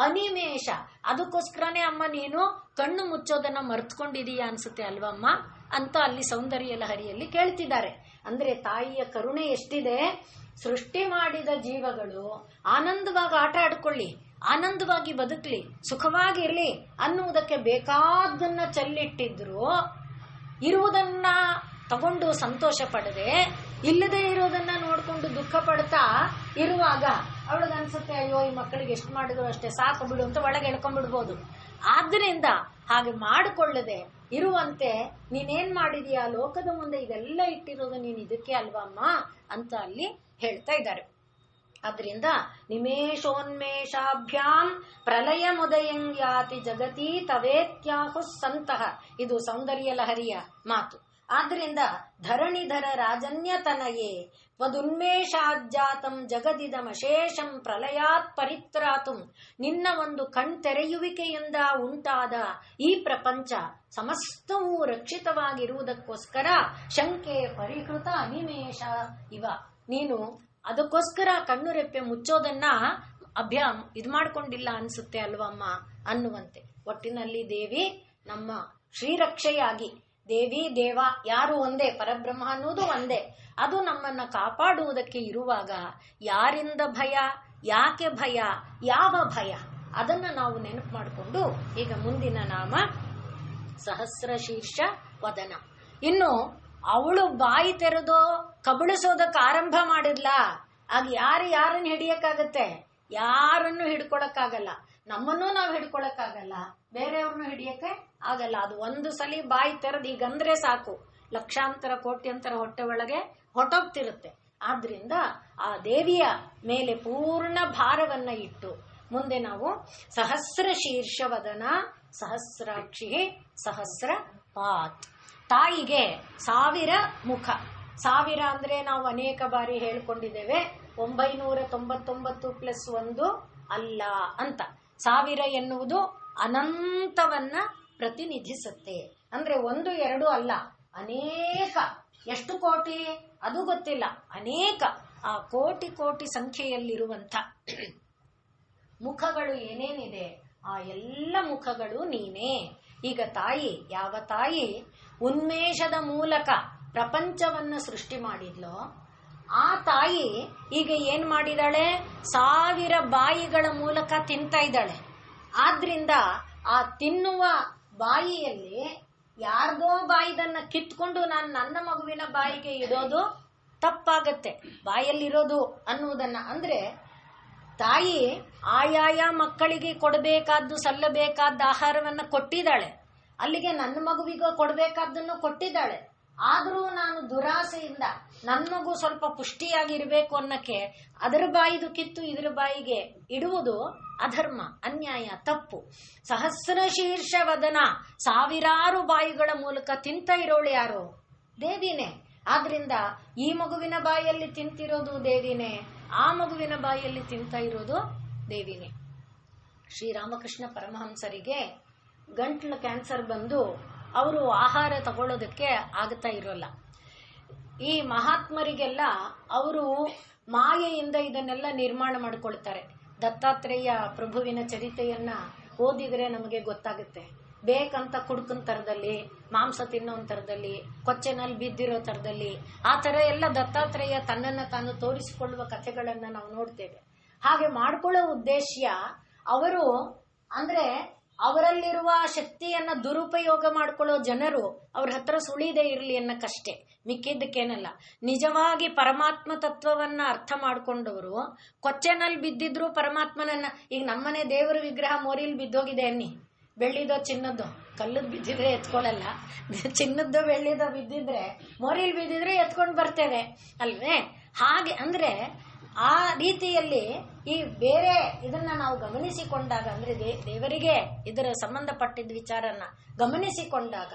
ಅನಿಮೇಷ, ಅದಕ್ಕೋಸ್ಕರನೇ ಅಮ್ಮ ನೀನು ಕಣ್ಣು ಮುಚ್ಚೋದನ್ನ ಮರ್ತ್ಕೊಂಡಿದೀಯ ಅನ್ಸುತ್ತೆ ಅಲ್ವಮ್ಮ ಅಂತ ಅಲ್ಲಿ ಸೌಂದರ್ಯ ಲಹರಿಯಲ್ಲಿ ಕೇಳ್ತಿದ್ದಾರೆ. ಅಂದ್ರೆ ತಾಯಿಯ ಕರುಣೆ ಎಷ್ಟಿದೆ, ಸೃಷ್ಟಿ ಮಾಡಿದ ಜೀವಗಳು ಆನಂದವಾಗಿ ಆಟ ಆಡ್ಕೊಳ್ಳಿ, ಆನಂದವಾಗಿ ಬದುಕಲಿ, ಸುಖವಾಗಿರ್ಲಿ ಅನ್ನುವುದಕ್ಕೆ ಬೇಕಾದನ್ನ ಚೆಲ್ಲಿಟ್ಟಿದ್ರು, ಇರುವುದನ್ನ ತಗೊಂಡು ಸಂತೋಷ ಪಡದೆ ಇಲ್ಲದೆ ಇರೋದನ್ನ ನೋಡ್ಕೊಂಡು ದುಃಖ ಪಡ್ತಾ ಇರುವಾಗ ಅವಳಿಗನ್ಸುತ್ತೆ, ಅಯ್ಯೋ ಈ ಮಕ್ಕಳಿಗೆ ಎಷ್ಟು ಮಾಡಿದ್ರು ಅಷ್ಟೇ ಸಾಕು ಬಿಡು ಅಂತ ಒಳಗೆ ಎಳ್ಕೊಂಡ್ಬಿಡ್ಬೋದು. ಆದ್ರಿಂದ ಹಾಗೆ ಮಾಡಿಕೊಳ್ಳದೆ ಇರುವಂತೆ ನೀನೇನ್ ಮಾಡಿದೀಯ, ಲೋಕದ ಮುಂದೆ ಇದೆಲ್ಲ ಇಟ್ಟಿರೋದು ನೀನ್ ಇದಕ್ಕೆ ಅಲ್ವಮ್ಮ ಅಂತ ಅಲ್ಲಿ ಹೇಳ್ತಾ ಇದ್ದಾರೆ. ಆದ್ರಿಂದ ನಿಮೇಷೋನ್ಮೇಷಾಭ್ಯಾಂ ಪ್ರಲಯ ಮುದಯಂ ಯಾತಿ ಜಗತಿ ತವೇತ್ಯಾಹು ಸಂತಹ, ಇದು ಸೌಂದರ್ಯ ಲಹರಿಯ ಮಾತು. ಆದ್ರಿಂದ ಧರಣಿಧರ ರಾಜನ್ಯತನಯೇ ತ್ವದುನ್ಮೇಷಾಜ್ಜಾತಂ ಜಗದಿದಮಶೇಷಂ ಪ್ರಲಯಾತ್ ಪರಿತ್ರಾತು, ನಿನ್ನ ಒಂದು ಕಣ್ತೆರೆಯುವಿಕೆಯಿಂದ ಉಂಟಾದ ಈ ಪ್ರಪಂಚ ಸಮಸ್ತವೂ ರಕ್ಷಿತವಾಗಿರುವುದಕ್ಕೋಸ್ಕರ ಶಂಕೆ ಪರಿಹೃತ ಅನಿಮೇಷ ಇವ, ನೀನು ಅದಕ್ಕೋಸ್ಕರ ಕಣ್ಣು ರೆಪ್ಪೆ ಮುಚ್ಚೋದನ್ನ ಇದ್ ಮಾಡ್ಕೊಂಡಿಲ್ಲ ಅನ್ಸುತ್ತೆ ಅಲ್ವಮ್ಮ ಅನ್ನುವಂತೆ. ಒಟ್ಟಿನಲ್ಲಿ ದೇವಿ ನಮ್ಮ ಶ್ರೀರಕ್ಷೆಯಾಗಿ, ದೇವಿ ದೇವ ಯಾರು ಒಂದೇ, ಪರಬ್ರಹ್ಮ ಅನ್ನೋದು ಒಂದೇ, ಅದು ನಮ್ಮನ್ನ ಕಾಪಾಡುವುದಕ್ಕೆ ಇರುವಾಗ ಯಾರಿಂದ ಭಯ, ಯಾಕೆ ಭಯ, ಯಾವ ಭಯ, ಅದನ್ನ ನಾವು ನೆನಪು ಮಾಡಿಕೊಂಡು ಈಗ ಮುಂದಿನ ನಾಮ ಸಹಸ್ರ ಶೀರ್ಷ ವದನ. ಇನ್ನು ಅವಳು ಬಾಯಿ ತೆರೆದೋ ಕಬಳಿಸೋದಕ್ಕೆ ಆರಂಭ ಮಾಡಿದ್ಲ, ಆಗ ಯಾರನ್ನ ಹಿಡಿಯಕ್ಕಾಗತ್ತೆ, ಯಾರನ್ನು ಹಿಡ್ಕೊಳಕ್ಕಾಗಲ್ಲ, ನಮ್ಮನ್ನೂ ನಾವು ಹಿಡ್ಕೊಳಕ್ಕಾಗಲ್ಲ, ಬೇರೆಯವ್ರನ್ನು ಹಿಡಿಯಕ್ಕೆ ಆಗಲ್ಲ. ಅದು ಒಂದು ಸಲ ಬಾಯಿ ತೆರೆದು ಈಗಂದ್ರೆ ಸಾಕು, ಲಕ್ಷಾಂತರ ಕೋಟ್ಯಂತರ ಹೊಟ್ಟೆ ಒಳಗೆ ಹೊಟ್ಟೋಗ್ತಿರುತ್ತೆ. ಆದ್ರಿಂದ ಆ ದೇವಿಯ ಮೇಲೆ ಪೂರ್ಣ ಭಾರವನ್ನ ಇಟ್ಟು ಮುಂದೆ ನಾವು ಸಹಸ್ರ ಶೀರ್ಷವದನ ಸಹಸ್ರಾಕ್ಷಿ ಸಹಸ್ರ ಪಾತ್, ತಾಯಿಗೆ 1000 ಮುಖ. 1000 ಅಂದ್ರೆ ನಾವು ಅನೇಕ ಬಾರಿ ಹೇಳ್ಕೊಂಡಿದ್ದೇವೆ, 999 ಪ್ಲಸ್ 1 ಅಲ್ಲ ಅಂತ. 1000 ಎನ್ನುವುದು ಅನಂತವನ್ನ ಪ್ರತಿನಿಧಿಸುತ್ತೆ. ಅಂದ್ರೆ 1 2 ಅಲ್ಲ, ಅನೇಕ. ಎಷ್ಟು ಕೋಟಿ ಅದು ಗೊತ್ತಿಲ್ಲ, ಅನೇಕ, ಆ ಕೋಟಿ ಕೋಟಿ ಸಂಖ್ಯೆಯಲ್ಲಿರುವಂಥ ಮುಖಗಳು ಏನೇನಿದೆ ಆ ಎಲ್ಲ ಮುಖಗಳು ನೀನೇ. ಈಗ ತಾಯಿ, ಯಾವ ತಾಯಿ ಉನ್ಮೇಷದ ಮೂಲಕ ಪ್ರಪಂಚವನ್ನ ಸೃಷ್ಟಿ ಮಾಡಿದ್ಲೋ ಆ ತಾಯಿ ಈಗ ಏನ್ ಮಾಡಿದಾಳೆ, 1000 ಬಾಯಿಗಳ ಮೂಲಕ ತಿಂತಾ ಇದ್ದಾಳೆ. ಆದ್ರಿಂದ ಆ ತಿನ್ನುವ ಬಾಯಿಯಲ್ಲಿ ಯಾರ್ದೋ ಬಾಯಿದನ್ನ ಕಿತ್ಕೊಂಡು ನಾನು ನನ್ನ ಮಗುವಿನ ಬಾಯಿಗೆ ಇಡೋದು ತಪ್ಪಾಗತ್ತೆ. ಬಾಯಲ್ಲಿರೋದು ಅನ್ನುವುದನ್ನ, ಅಂದ್ರೆ ತಾಯಿ ಆಯಾಯ ಮಕ್ಕಳಿಗೆ ಕೊಡಬೇಕಾದ್ದು ಸಲ್ಲಬೇಕಾದ ಆಹಾರವನ್ನ ಕೊಟ್ಟಿದ್ದಾಳೆ, ಅಲ್ಲಿಗೆ ನನ್ನ ಮಗುವಿಗೆ ಕೊಡಬೇಕಾದ್ದನ್ನು ಕೊಟ್ಟಿದ್ದಾಳೆ. ಆದ್ರೂ ನಾನು ದುರಾಸೆಯಿಂದ ನನ್ನ ಮಗು ಸ್ವಲ್ಪ ಪುಷ್ಟಿಯಾಗಿರ್ಬೇಕು ಅನ್ನಕ್ಕೆ ಅದರ ಬಾಯಿದು ಕಿತ್ತು ಇದರ ಬಾಯಿಗೆ ಇಡುವುದು ಅಧರ್ಮ, ಅನ್ಯಾಯ, ತಪ್ಪು. ಸಹಸ್ರ ಶೀರ್ಷ ವದನ, 1000 ಬಾಯಿಗಳ ಮೂಲಕ ತಿಂತ ಇರೋಳು ಯಾರು? ದೇವಿನೇ. ಆದ್ರಿಂದ ಈ ಮಗುವಿನ ಬಾಯಲ್ಲಿ ತಿಂತಿರೋದು ದೇವಿನೇ, ಆ ಮಗುವಿನ ಬಾಯಲ್ಲಿ ತಿಂತ ಇರೋದು ದೇವಿನೇ. ಶ್ರೀರಾಮಕೃಷ್ಣ ಪರಮಹಂಸರಿಗೆ ಗಂಟ್ಲು ಕ್ಯಾನ್ಸರ್ ಬಂದು ಅವರು ಆಹಾರ ತಗೊಳ್ಳೋದಕ್ಕೆ ಆಗ್ತಾ ಇರೋಲ್ಲ. ಈ ಮಹಾತ್ಮರಿಗೆಲ್ಲ ಅವರು ಮಾಯೆಯಿಂದ ಇದನ್ನೆಲ್ಲ ನಿರ್ಮಾಣ ಮಾಡ್ಕೊಳ್ತಾರೆ. ದತ್ತಾತ್ರೇಯ ಪ್ರಭುವಿನ ಚರಿತೆಯನ್ನ ಓದಿದ್ರೆ ನಮಗೆ ಗೊತ್ತಾಗುತ್ತೆ. ಬೇಕಂತ ಕುಡ್ಕನ್ ತರದಲ್ಲಿ, ಮಾಂಸ ತಿನ್ನೋ ತರದಲ್ಲಿ, ಕೊಚ್ಚೆನಲ್ಲಿ ಬಿದ್ದಿರೋ ತರದಲ್ಲಿ, ಆ ತರ ಎಲ್ಲ ದತ್ತಾತ್ರೇಯ ತನ್ನನ್ನ ತಾನು ತೋರಿಸಿಕೊಳ್ಳುವ ಕಥೆಗಳನ್ನ ನಾವು ನೋಡ್ತೇವೆ. ಹಾಗೆ ಮಾಡ್ಕೊಳ್ಳೋ ಉದ್ದೇಶ ಅವರು ಅಂದ್ರೆ ಅವರಲ್ಲಿರುವ ಶಕ್ತಿಯನ್ನ ದುರುಪಯೋಗ ಮಾಡ್ಕೊಳ್ಳೋ ಜನರು ಅವ್ರ ಹತ್ರ ಸುಳಿದೇ ಇರಲಿ ಅನ್ನಕ್ಕಷ್ಟೇ, ಮಿಕ್ಕಿದ್ದಕ್ಕೇನಲ್ಲ. ನಿಜವಾಗಿ ಪರಮಾತ್ಮ ತತ್ವವನ್ನ ಅರ್ಥ ಮಾಡ್ಕೊಂಡವರು ಕೊಚ್ಚೆನಲ್ಲಿ ಬಿದ್ದಿದ್ರು ಪರಮಾತ್ಮನನ್ನ, ಈಗ ನಮ್ಮನೆ ದೇವರ ವಿಗ್ರಹ ಮೋರಿಲ್ ಬಿದ್ದೋಗಿದೆ ಅನ್ನಿ, ಬೆಳ್ಳಿದೋ ಚಿನ್ನದ್ದು, ಕಲ್ಲದ್ ಬಿದ್ದಿದ್ರೆ ಎತ್ಕೊಳ್ಳಲ್ಲ, ಚಿನ್ನದ್ದು ಬೆಳ್ಳಿದೋ ಬಿದ್ದಿದ್ರೆ ಮೋರಿಲ್ ಬಿದ್ದಿದ್ರೆ ಎತ್ಕೊಂಡು ಬರ್ತೇವೆ ಅಲ್ವೇ? ಹಾಗೆ ಅಂದ್ರೆ ಆ ರೀತಿಯಲ್ಲಿ ಈ ಬೇರೆ ಇದನ್ನ ನಾವು ಗಮನಿಸಿಕೊಂಡಾಗ, ಅಂದ್ರೆ ದೇವರಿಗೆ ಇದರ ಸಂಬಂಧಪಟ್ಟಿದ್ದ ವಿಚಾರನ ಗಮನಿಸಿಕೊಂಡಾಗ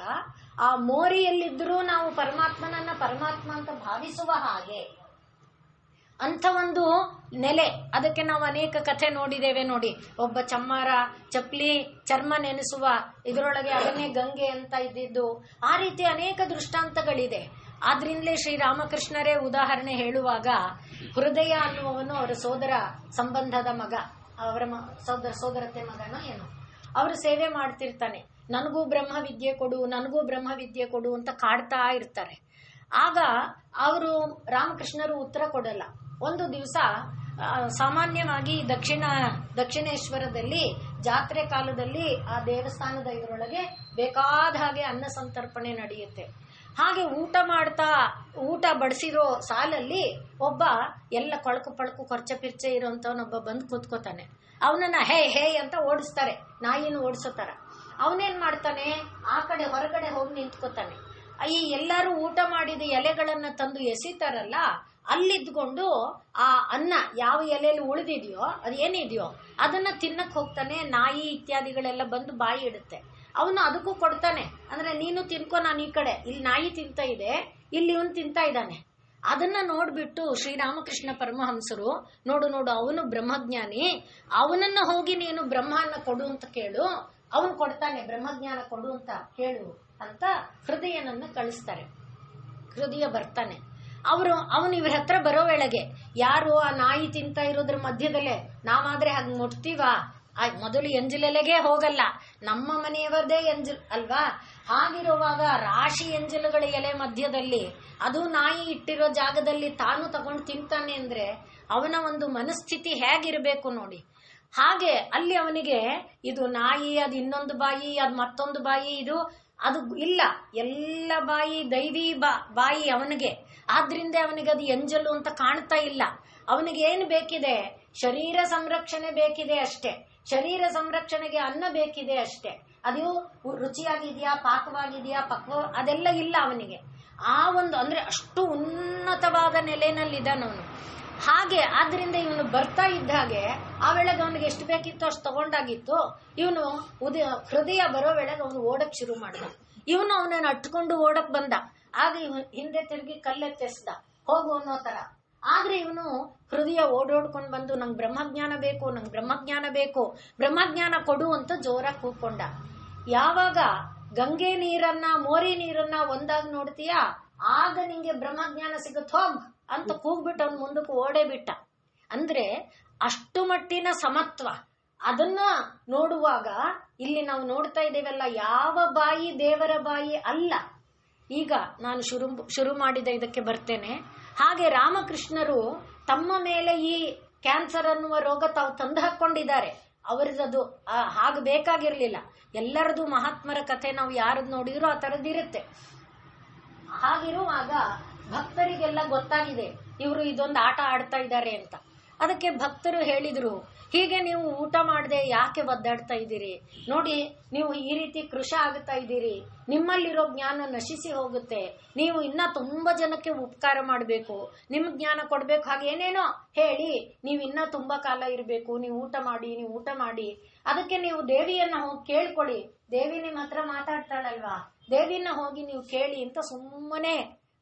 ಆ ಮೋರಿಯಲ್ಲಿದ್ದರೂ ನಾವು ಪರಮಾತ್ಮನನ್ನ ಪರಮಾತ್ಮ ಅಂತ ಭಾವಿಸುವ ಹಾಗೆ ಅಂಥ ಒಂದು ನೆಲೆ. ಅದಕ್ಕೆ ನಾವು ಅನೇಕ ಕಥೆ ನೋಡಿದ್ದೇವೆ ನೋಡಿ. ಒಬ್ಬ ಚಮ್ಮಾರ ಚಪ್ಲಿ ಚರ್ಮ ನೆನೆಸುವ ಇದರೊಳಗೆ ಅದನ್ನೇ ಗಂಗೆ ಅಂತ ಇದ್ದಿದ್ದು, ಆ ರೀತಿ ಅನೇಕ ದೃಷ್ಟಾಂತಗಳಿದೆ. ಆದ್ರಿಂದಲೇ ಶ್ರೀರಾಮಕೃಷ್ಣರೇ ಉದಾಹರಣೆ ಹೇಳುವಾಗ, ಹೃದಯ ಅನ್ನುವವನು ಅವರ ಸೋದರ ಸಂಬಂಧದ ಮಗ, ಅವರ ಸೋದರತೆ ಮಗನೋ ಏನೋ, ಅವರು ಸೇವೆ ಮಾಡ್ತಿರ್ತಾನೆ. ನನಗೂ ಬ್ರಹ್ಮವಿದ್ಯೆ ಕೊಡು, ನನಗೂ ಬ್ರಹ್ಮವಿದ್ಯೆ ಕೊಡು ಅಂತ ಕಾಡ್ತಾ ಇರ್ತಾರೆ. ಆಗ ಅವರು ರಾಮಕೃಷ್ಣರು ಉತ್ತರ ಕೊಡಲ್ಲ. ಒಂದು ದಿವಸ ಸಾಮಾನ್ಯವಾಗಿ ದಕ್ಷಿಣೇಶ್ವರದಲ್ಲಿ ಜಾತ್ರೆ ಕಾಲದಲ್ಲಿ ಆ ದೇವಸ್ಥಾನದ ಇದರೊಳಗೆ ಬೇಕಾದ ಹಾಗೆ ಅನ್ನ ಸಂತರ್ಪಣೆ ನಡೆಯುತ್ತೆ. ಹಾಗೆ ಊಟ ಬಡಿಸಿರೋ ಸಾಲಲ್ಲಿ ಒಬ್ಬ ಎಲ್ಲ ಕೊಳಕು ಪಳಕು ಕೊರ್ಚೆ ಪಿರ್ಚೆ ಇರೋಂಥವನೊಬ್ಬ ಬಂದು ಕೂತ್ಕೋತಾನೆ. ಅವನನ್ನ ಹೇ ಹೇ ಅಂತ ಓಡಿಸ್ತಾರೆ, ನಾಯಿನ ಓಡಿಸೋತಾರ. ಅವನೇನ್ ಮಾಡ್ತಾನೆ, ಆ ಕಡೆ ಹೊರಗಡೆ ಹೋಗಿ ನಿಂತ್ಕೋತಾನೆ. ಈ ಎಲ್ಲರೂ ಊಟ ಮಾಡಿದ ಎಲೆಗಳನ್ನ ತಂದು ಎಸಿತಾರಲ್ಲ, ಅಲ್ಲಿದ್ಕೊಂಡು ಆ ಅನ್ನ ಯಾವ ಎಲೆಯಲ್ಲಿ ಉಳಿದಿದೆಯೋ ಅದೇನಿದೆಯೋ ಅದನ್ನ ತಿನ್ನಕ್ ಹೋಗ್ತಾನೆ. ನಾಯಿ ಇತ್ಯಾದಿಗಳೆಲ್ಲ ಬಂದು ಬಾಯಿ ಇಡುತ್ತೆ. ಅವನು ಅದಕ್ಕೂ ಕೊಡ್ತಾನೆ. ಅಂದ್ರೆ ನೀನು ತಿನ್ಕೋ, ನಾನು ಈ ಕಡೆ, ಇಲ್ಲಿ ನಾಯಿ ತಿಂತ ಇದೆ, ಇಲ್ಲಿ ಇವನು ತಿಂತ ಇದ್ದಾನೆ. ಅದನ್ನ ನೋಡ್ಬಿಟ್ಟು ಶ್ರೀರಾಮಕೃಷ್ಣ ಪರಮಹಂಸರು, ನೋಡು ಅವನು ಬ್ರಹ್ಮಜ್ಞಾನಿ, ಅವನನ್ನ ಹೋಗಿ ನೀನು ಬ್ರಹ್ಮನ್ನ ಕೊಡು ಅಂತ ಕೇಳು, ಅವನು ಕೊಡ್ತಾನೆ, ಬ್ರಹ್ಮಜ್ಞಾನ ಕೊಡು ಅಂತ ಕೇಳು ಅಂತ ಹೃದಯನನ್ನ ಕಳಿಸ್ತಾರೆ. ಹೃದಯ ಬರ್ತಾನೆ. ಅವನು ಇವ್ರ ಹತ್ರ ಬರೋ ವೇಳೆಗೆ ಯಾರು ಆ ನಾಯಿ ತಿಂತ ಇರೋದ್ರ ಮಧ್ಯದಲ್ಲೇ ನಾವಾದ್ರೆ ಹಾಗೆ ಮುಟ್ತೀವಾ? ಮೊದಲು ಎಂಜಲೆಲೆಗೆ ಹೋಗಲ್ಲ, ನಮ್ಮ ಮನೆಯವರದೇ ಎಂಜಲ್ ಅಲ್ವಾ? ಹಾಗಿರುವಾಗ ರಾಶಿ ಎಂಜಲುಗಳ ಎಲೆ ಮಧ್ಯದಲ್ಲಿ, ಅದು ನಾಯಿ ಇಟ್ಟಿರೋ ಜಾಗದಲ್ಲಿ ತಾನು ತಗೊಂಡು ತಿಂತಾನೆ ಅಂದ್ರೆ ಅವನ ಒಂದು ಮನಸ್ಥಿತಿ ಹೇಗಿರ್ಬೇಕು ನೋಡಿ. ಹಾಗೆ ಅಲ್ಲಿ ಅವನಿಗೆ ಇದು ನಾಯಿ, ಅದು ಇನ್ನೊಂದು ಬಾಯಿ, ಅದು ಮತ್ತೊಂದು ಬಾಯಿ, ಅದು ಇಲ್ಲ, ಎಲ್ಲ ಬಾಯಿ ದೈವಿ ಬಾಯಿ ಅವನಿಗೆ. ಆದ್ರಿಂದ ಅವನಿಗೆ ಅದು ಎಂಜಲು ಅಂತ ಕಾಣ್ತಾ ಇಲ್ಲ. ಅವನಿಗೆ ಏನು ಬೇಕಿದೆ? ಶರೀರ ಸಂರಕ್ಷಣೆ ಬೇಕಿದೆ ಅಷ್ಟೇ. ಶರೀರ ಸಂರಕ್ಷಣೆಗೆ ಅನ್ನ ಬೇಕಿದೆ ಅಷ್ಟೇ. ಅದು ರುಚಿಯಾಗಿದೆಯಾ, ಪಾಕವಾಗಿದೆಯಾ, ಅದೆಲ್ಲ ಇಲ್ಲ ಅವನಿಗೆ. ಆ ಒಂದು ಅಂದ್ರೆ ಅಷ್ಟು ಉನ್ನತವಾದ ನೆಲೆನಲ್ಲಿದ್ದಾನವನು. ಹಾಗೆ ಆದ್ರಿಂದ ಇವನು ಬರ್ತಾ ಇದ್ದ ಹಾಗೆ ಆ ವೇಳೆಗೆ ಅವನಿಗೆ ಎಷ್ಟು ಬೇಕಿತ್ತು ಅಷ್ಟು ತಗೊಂಡಾಗಿತ್ತು. ಇವನು ಹೃದಯ ಬರೋ ವೇಳೆಗೆ ಅವನು ಓಡಕ್ ಶುರು ಮಾಡ್ದ. ಇವನು ಅವನನ್ನು ಅಟ್ಕೊಂಡು ಓಡಕ್ ಬಂದ. ಆಗ ಹಿಂದೆ ತಿರುಗಿ ಕಲ್ಲೆತ್ತೆಸ್ದ, ಹೋಗು ಅನ್ನೋ ತರ. ಆದ್ರೆ ಇವನು ಹೃದಯ ಓಡೋಡ್ಕೊಂಡು ಬಂದು ನಂಗೆ ಬ್ರಹ್ಮಜ್ಞಾನ ಬೇಕು, ನಂಗೆ ಬ್ರಹ್ಮಜ್ಞಾನ ಬೇಕು, ಬ್ರಹ್ಮಜ್ಞಾನ ಕೊಡು ಅಂತ ಜೋರಾಗಿ ಕೂಗ್ಕೊಂಡ. ಯಾವಾಗ ಗಂಗೆ ನೀರನ್ನ ಮೋರಿ ನೀರನ್ನ ಒಂದಾಗಿ ನೋಡ್ತೀಯಾ, ಆಗ ನಿಂಗೆ ಬ್ರಹ್ಮಜ್ಞಾನ ಸಿಗತ್, ಹೋಗ್ ಅಂತ ಕೂಗ್ಬಿಟ್ಟು ಅವ್ನು ಮುಂದಕ್ಕೆ ಓಡೇ ಬಿಟ್ಟ. ಅಂದ್ರೆ ಅಷ್ಟು ಮಟ್ಟಿನ ಸಮತ್ವ. ಅದನ್ನ ನೋಡುವಾಗ ಇಲ್ಲಿ ನಾವು ನೋಡ್ತಾ ಇದ್ದೇವಲ್ಲ, ಯಾವ ಬಾಯಿ ದೇವರ ಬಾಯಿ ಅಲ್ಲ. ಈಗ ನಾನು ಶುರು ಮಾಡಿದ ಇದಕ್ಕೆ ಬರ್ತೇನೆ. ಹಾಗೆ ರಾಮಕೃಷ್ಣರು ತಮ್ಮ ಮೇಲೆ ಈ ಕ್ಯಾನ್ಸರ್ ಅನ್ನುವ ರೋಗ ತಾವು ತಂದು ಹಾಕೊಂಡಿದ್ದಾರೆ. ಅವರದ್ದು ಹಾಗೆ ಬೇಕಾಗಿರ್ಲಿಲ್ಲ. ಎಲ್ಲರದು ಮಹಾತ್ಮರ ಕಥೆ ನಾವು ಯಾರದ್ದು ನೋಡಿದ್ರು ಆ ತರದಿರುತ್ತೆ. ಹಾಗಿರುವಾಗ ಭಕ್ತರಿಗೆಲ್ಲ ಗೊತ್ತಾಗಿದೆ ಇವರು ಇದೊಂದು ಆಟ ಆಡ್ತಾ ಇದ್ದಾರೆ ಅಂತ. ಅದಕ್ಕೆ ಭಕ್ತರು ಹೇಳಿದ್ರು, ಹೀಗೆ ನೀವು ಊಟ ಮಾಡದೆ ಯಾಕೆ ಒದ್ದಾಡ್ತಾ ಇದ್ದೀರಿ? ನೋಡಿ, ನೀವು ಈ ರೀತಿ ಕೃಶ ಆಗ್ತಾ ಇದ್ದೀರಿ, ನಿಮ್ಮಲ್ಲಿರೋ ಜ್ಞಾನ ನಶಿಸಿ ಹೋಗುತ್ತೆ. ನೀವು ಇನ್ನ ತುಂಬಾ ಜನಕ್ಕೆ ಉಪಕಾರ ಮಾಡಬೇಕು, ನಿಮ್ ಜ್ಞಾನ ಕೊಡ್ಬೇಕು, ಹಾಗೇನೇನೋ ಹೇಳಿ ನೀವು ಇನ್ನ ತುಂಬಾ ಕಾಲ ಇರಬೇಕು. ನೀವು ಊಟ ಮಾಡಿ, ಅದಕ್ಕೆ ನೀವು ದೇವಿಯನ್ನ ಹೋಗಿ ಕೇಳ್ಕೊಳ್ಳಿ, ದೇವಿ ನಿಮ್ಮ ಹತ್ರ ಮಾತಾಡ್ತಾಳಲ್ವಾ, ದೇವಿನ ಹೋಗಿ ನೀವು ಕೇಳಿ ಅಂತ ಸುಮ್ಮನೆ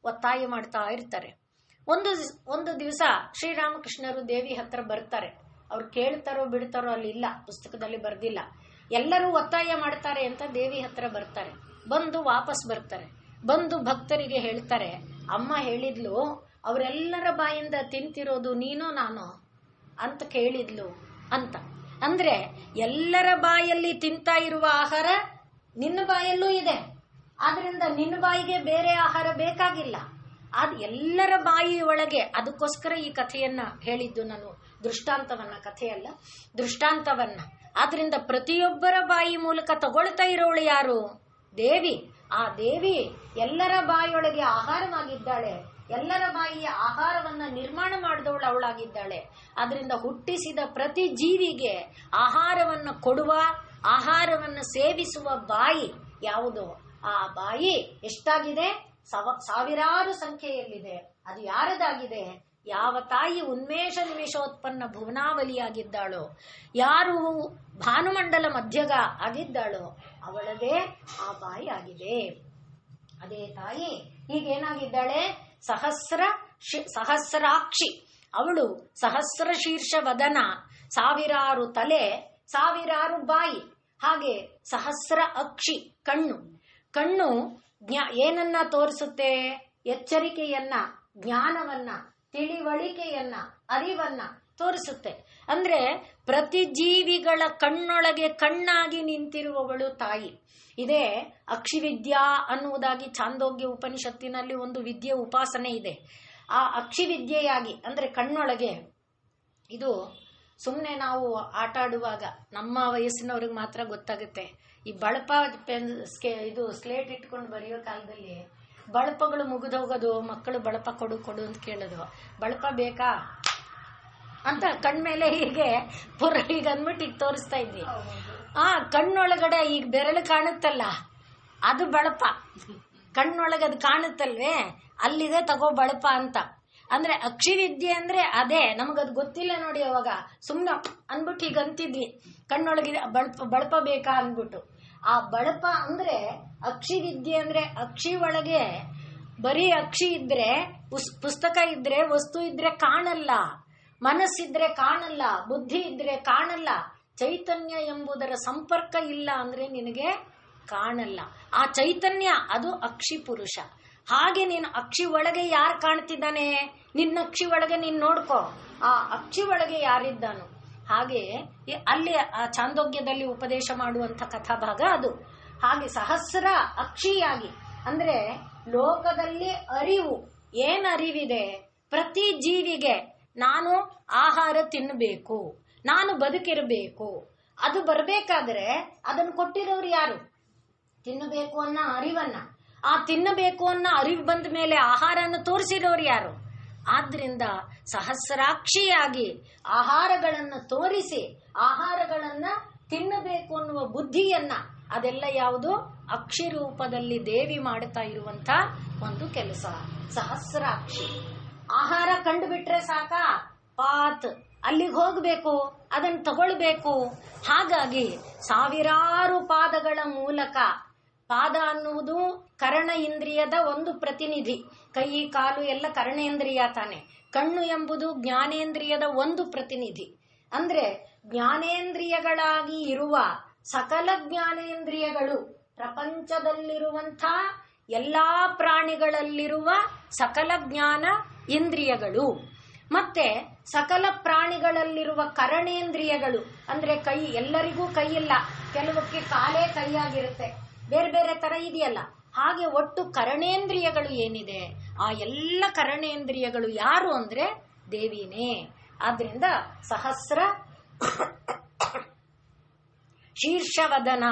ಒತ್ತಾಯ ಮಾಡ್ತಾ ಇರ್ತಾರೆ. ಒಂದು ದಿವಸ ಶ್ರೀರಾಮಕೃಷ್ಣರು ದೇವಿ ಹತ್ರ ಬರ್ತಾರೆ. ಅವ್ರು ಕೇಳ್ತಾರೋ ಬಿಡ್ತಾರೋ ಅಲ್ಲಿ ಇಲ್ಲ, ಪುಸ್ತಕದಲ್ಲಿ ಬರ್ದಿಲ್ಲ. ಎಲ್ಲರೂ ಒತ್ತಾಯ ಮಾಡ್ತಾರೆ ಅಂತ ದೇವಿ ಹತ್ರ ಬರ್ತಾರೆ. ಬಂದು ವಾಪಸ್ ಬರ್ತಾರೆ. ಬಂದು ಭಕ್ತರಿಗೆ ಹೇಳ್ತಾರೆ, ಅಮ್ಮ ಹೇಳಿದ್ಲು ಅವರೆಲ್ಲರ ಬಾಯಿಂದ ತಿಂತಿರೋದು ನೀನೋ ನಾನೋ ಅಂತ ಕೇಳಿದ್ಲು ಅಂತ. ಅಂದ್ರೆ ಎಲ್ಲರ ಬಾಯಲ್ಲಿ ತಿಂತಾ ಇರುವ ಆಹಾರ ನಿನ್ನ ಬಾಯಲ್ಲೂ ಇದೆ. ಆದ್ರಿಂದ ನಿನ್ನ ಬಾಯಿಗೆ ಬೇರೆ ಆಹಾರ ಬೇಕಾಗಿಲ್ಲ. ಅದು ಎಲ್ಲರ ಬಾಯಿ ಒಳಗೆ. ಅದಕ್ಕೋಸ್ಕರ ಈ ಕಥೆಯನ್ನ ಹೇಳಿದ್ದು ನಾನು, ದೃಷ್ಟಾಂತವನ್ನ, ಕಥೆಯಲ್ಲ, ದೃಷ್ಟಾಂತವನ್ನ. ಆದ್ರಿಂದ ಪ್ರತಿಯೊಬ್ಬರ ಬಾಯಿ ಮೂಲಕ ತಗೊಳ್ತಾ ಇರೋಳು ಯಾರು? ದೇವಿ. ಆ ದೇವಿ ಎಲ್ಲರ ಬಾಯಿಯೊಳಗೆ ಆಹಾರವಾಗಿದ್ದಾಳೆ. ಎಲ್ಲರ ಬಾಯಿಯ ಆಹಾರವನ್ನ ನಿರ್ಮಾಣ ಮಾಡಿದವಳು ಅವಳಾಗಿದ್ದಾಳೆ. ಆದ್ರಿಂದ ಹುಟ್ಟಿಸಿದ ಪ್ರತಿ ಜೀವಿಗೆ ಆಹಾರವನ್ನು ಕೊಡುವ, ಆಹಾರವನ್ನು ಸೇವಿಸುವ ಬಾಯಿ ಯಾವುದು? ಆ ಬಾಯಿ ಎಷ್ಟಾಗಿದೆ? ಸಾವಿರಾರು ಸಂಖ್ಯೆಯಲ್ಲಿದೆ. ಅದು ಯಾರದಾಗಿದೆ? ಯಾವ ತಾಯಿ ಉನ್ಮೇಷ ನಿಮಿಷೋತ್ಪನ್ನ ಭುವನಾವಲಿಯಾಗಿದ್ದಾಳೋ, ಯಾರು ಭಾನುಮಂಡಲ ಮಧ್ಯಗ ಆಗಿದ್ದಾಳೋ ಅವಳದೇ ಆ ಬಾಯಿ ಆಗಿದೆ. ಅದೇ ತಾಯಿ ಈಗೇನಾಗಿದ್ದಾಳೆ? ಸಹಸ್ರಾಕ್ಷಿ. ಅವಳು ಸಹಸ್ರ ಶೀರ್ಷ ವದನ, ಸಾವಿರಾರು ತಲೆ, ಸಾವಿರಾರು ಬಾಯಿ. ಹಾಗೆ ಸಹಸ್ರ ಅಕ್ಷಿ, ಕಣ್ಣು. ಕಣ್ಣು ಏನನ್ನ ತೋರಿಸುತ್ತೆ? ಎಚ್ಚರಿಕೆಯನ್ನ, ಜ್ಞಾನವನ್ನ, ತಿಳಿವಳಿಕೆಯನ್ನ, ಅರಿವನ್ನ ತೋರಿಸುತ್ತೆ. ಅಂದ್ರೆ ಪ್ರತಿ ಜೀವಿಗಳ ಕಣ್ಣೊಳಗೆ ಕಣ್ಣಾಗಿ ನಿಂತಿರುವವಳು ತಾಯಿ. ಇದೇ ಅಕ್ಷಿವಿದ್ಯಾ ಅನ್ನುವುದಾಗಿ ಛಾಂದೋಗ್ಯ ಉಪನಿಷತ್ತಿನಲ್ಲಿ ಒಂದು ವಿದ್ಯೆ ಉಪಾಸನೆ ಇದೆ. ಆ ಅಕ್ಷಿವಿದ್ಯೆಯಾಗಿ ಅಂದ್ರೆ ಕಣ್ಣೊಳಗೆ. ಇದು ಸುಮ್ಮನೆ ನಾವು ಆಟ ಆಡುವಾಗ ನಮ್ಮ ವಯಸ್ಸಿನವ್ರಿಗೆ ಮಾತ್ರ ಗೊತ್ತಾಗುತ್ತೆ. ಈ ಬಳಪ ಇದು ಸ್ಲೇಟ್ ಇಟ್ಕೊಂಡು ಬರೆಯೋ ಕಾಲದಲ್ಲಿ ಬಳಪಗಳು ಮುಗಿದೋಗೋದು, ಮಕ್ಕಳು ಬಳಪ ಕೊಡು ಅಂತ ಕೇಳೋದು. ಬಳಪ ಬೇಕಾ ಅಂತ ಕಣ್ಮೇಲೆ ಹೀಗೆ ಪುರ ಈಗ ಅಂದ್ಬಿಟ್ಟು ಈಗ ತೋರಿಸ್ತಾ ಇದ್ವಿ. ಕಣ್ಣೊಳಗಡೆ ಈಗ ಬೆರಳು ಕಾಣುತ್ತಲ್ಲ, ಅದು ಬಳಪ. ಕಣ್ಣೊಳಗೆ ಅದು ಕಾಣುತ್ತಲ್ವೇ, ಅಲ್ಲಿದೆ ತಗೋ ಬಳಪ ಅಂತ. ಅಂದ್ರೆ ಅಕ್ಷಿವಿದ್ಯೆ ಅಂದ್ರೆ ಅದೇ. ನಮಗದು ಗೊತ್ತಿಲ್ಲ ನೋಡಿ. ಅವಾಗ ಸುಮ್ನೆ ಅಂದ್ಬಿಟ್ಟು ಈಗ ಅಂತಿದ್ವಿ, ಕಣ್ಣೊಳಗಿದೆ ಬಳಪ ಬೇಕಾ ಅಂದ್ಬಿಟ್ಟು. ಆ ಬಳಪ ಅಂದ್ರೆ ಅಕ್ಷಿವಿದ್ಯೆ ಅಂದ್ರೆ ಅಕ್ಷಿ ಒಳಗೆ ಬರೀ ಅಕ್ಷಿ ಇದ್ರೆ, ಪುಸ್ತಕ ಇದ್ರೆ, ವಸ್ತು ಇದ್ರೆ ಕಾಣಲ್ಲ, ಮನಸ್ಸಿದ್ರೆ ಕಾಣಲ್ಲ, ಬುದ್ಧಿ ಇದ್ರೆ ಕಾಣಲ್ಲ. ಚೈತನ್ಯ ಎಂಬುದರ ಸಂಪರ್ಕ ಇಲ್ಲ ಅಂದ್ರೆ ನಿನಗೆ ಕಾಣಲ್ಲ. ಆ ಚೈತನ್ಯ ಅದು ಅಕ್ಷಿ ಪುರುಷ. ಹಾಗೆ ನೀನು ಅಕ್ಷಿ ಒಳಗೆ ಯಾರು ಕಾಣ್ತಿದ್ದಾನೆ? ನಿನ್ನ ಅಕ್ಷಿ ಒಳಗೆ ನೀನ್ ನೋಡ್ಕೋ, ಆ ಅಕ್ಷಿ ಒಳಗೆ ಯಾರಿದ್ದಾನು. ಹಾಗೆ ಅಲ್ಲಿ ಆ ಛಾಂದೋಗ್ಯದಲ್ಲಿ ಉಪದೇಶ ಮಾಡುವಂತ ಕಥಾಭಾಗ ಅದು. ಹಾಗೆ ಸಹಸ್ರ ಅಕ್ಷಿಯಾಗಿ ಅಂದ್ರೆ ಲೋಕದಲ್ಲಿ ಅರಿವು. ಏನ್ ಅರಿವಿದೆ? ಪ್ರತಿ ಜೀವಿಗೆ ನಾನು ಆಹಾರ ತಿನ್ನಬೇಕು, ನಾನು ಬದುಕಿರಬೇಕು. ಅದು ಬರ್ಬೇಕಾದ್ರೆ ಅದನ್ನು ಕೊಟ್ಟಿರೋರು ಯಾರು? ತಿನ್ನಬೇಕು ಅನ್ನೋ ಅರಿವನ್ನ. ಆ ತಿನ್ನಬೇಕು ಅನ್ನೋ ಅರಿವು ಬಂದ ಮೇಲೆ ಆಹಾರವನ್ನು ತೋರಿಸಿರೋರು ಯಾರು? ಆದ್ರಿಂದ ಸಹಸ್ರಾಕ್ಷಿಯಾಗಿ ಆಹಾರಗಳನ್ನು ತೋರಿಸಿ, ಆಹಾರಗಳನ್ನ ತಿನ್ನಬೇಕು ಅನ್ನುವ ಬುದ್ಧಿಯನ್ನ, ಅದೆಲ್ಲ ಯಾವುದು? ಅಕ್ಷಿ ರೂಪದಲ್ಲಿ ದೇವಿ ಮಾಡ್ತಾ ಇರುವಂತ ಒಂದು ಕೆಲಸ. ಸಹಸ್ರಾಕ್ಷಿ. ಆಹಾರ ಕಂಡು ಬಿಟ್ರೆ ಸಾಕ? ಪಾತ್ ಅಲ್ಲಿಗೆ ಹೋಗ್ಬೇಕು, ಅದನ್ನು ತಗೊಳ್ಬೇಕು. ಹಾಗಾಗಿ ಸಾವಿರಾರು ಪಾದಗಳ ಮೂಲಕ, ಪಾದ ಅನ್ನುವುದು ಕರ್ಣ ಇಂದ್ರಿಯದ ಒಂದು ಪ್ರತಿನಿಧಿ. ಕೈ ಕಾಲು ಎಲ್ಲ ಕರ್ಣೇಂದ್ರಿಯ ತಾನೆ. ಕಣ್ಣು ಎಂಬುದು ಜ್ಞಾನೇಂದ್ರಿಯದ ಒಂದು ಪ್ರತಿನಿಧಿ. ಅಂದ್ರೆ ಜ್ಞಾನೇಂದ್ರಿಯಗಳಾಗಿ ಇರುವ ಸಕಲ ಜ್ಞಾನೇಂದ್ರಿಯಗಳು, ಪ್ರಪಂಚದಲ್ಲಿರುವಂಥ ಎಲ್ಲಾ ಪ್ರಾಣಿಗಳಲ್ಲಿರುವ ಸಕಲ ಜ್ಞಾನ ಇಂದ್ರಿಯಗಳು, ಮತ್ತೆ ಸಕಲ ಪ್ರಾಣಿಗಳಲ್ಲಿರುವ ಕರ್ಣೇಂದ್ರಿಯಗಳು. ಅಂದ್ರೆ ಕೈ, ಎಲ್ಲರಿಗೂ ಕೈ ಇಲ್ಲ, ಕೆಲವಕ್ಕೆ ಕಾಲೇ ಕೈಯಾಗಿರುತ್ತೆ, ಬೇರೆ ಬೇರೆ ತರ ಇದೆಯಲ್ಲ. ಹಾಗೆ ಒಟ್ಟು ಕರ್ಣೇಂದ್ರಿಯಗಳು ಏನಿದೆ, ಆ ಎಲ್ಲ ಕರ್ಣೇಂದ್ರಿಯಗಳು ಯಾರು ಅಂದ್ರೆ ದೇವಿನೇ. ಆದ್ರಿಂದ ಸಹಸ್ರ ಶೀರ್ಷವದನ,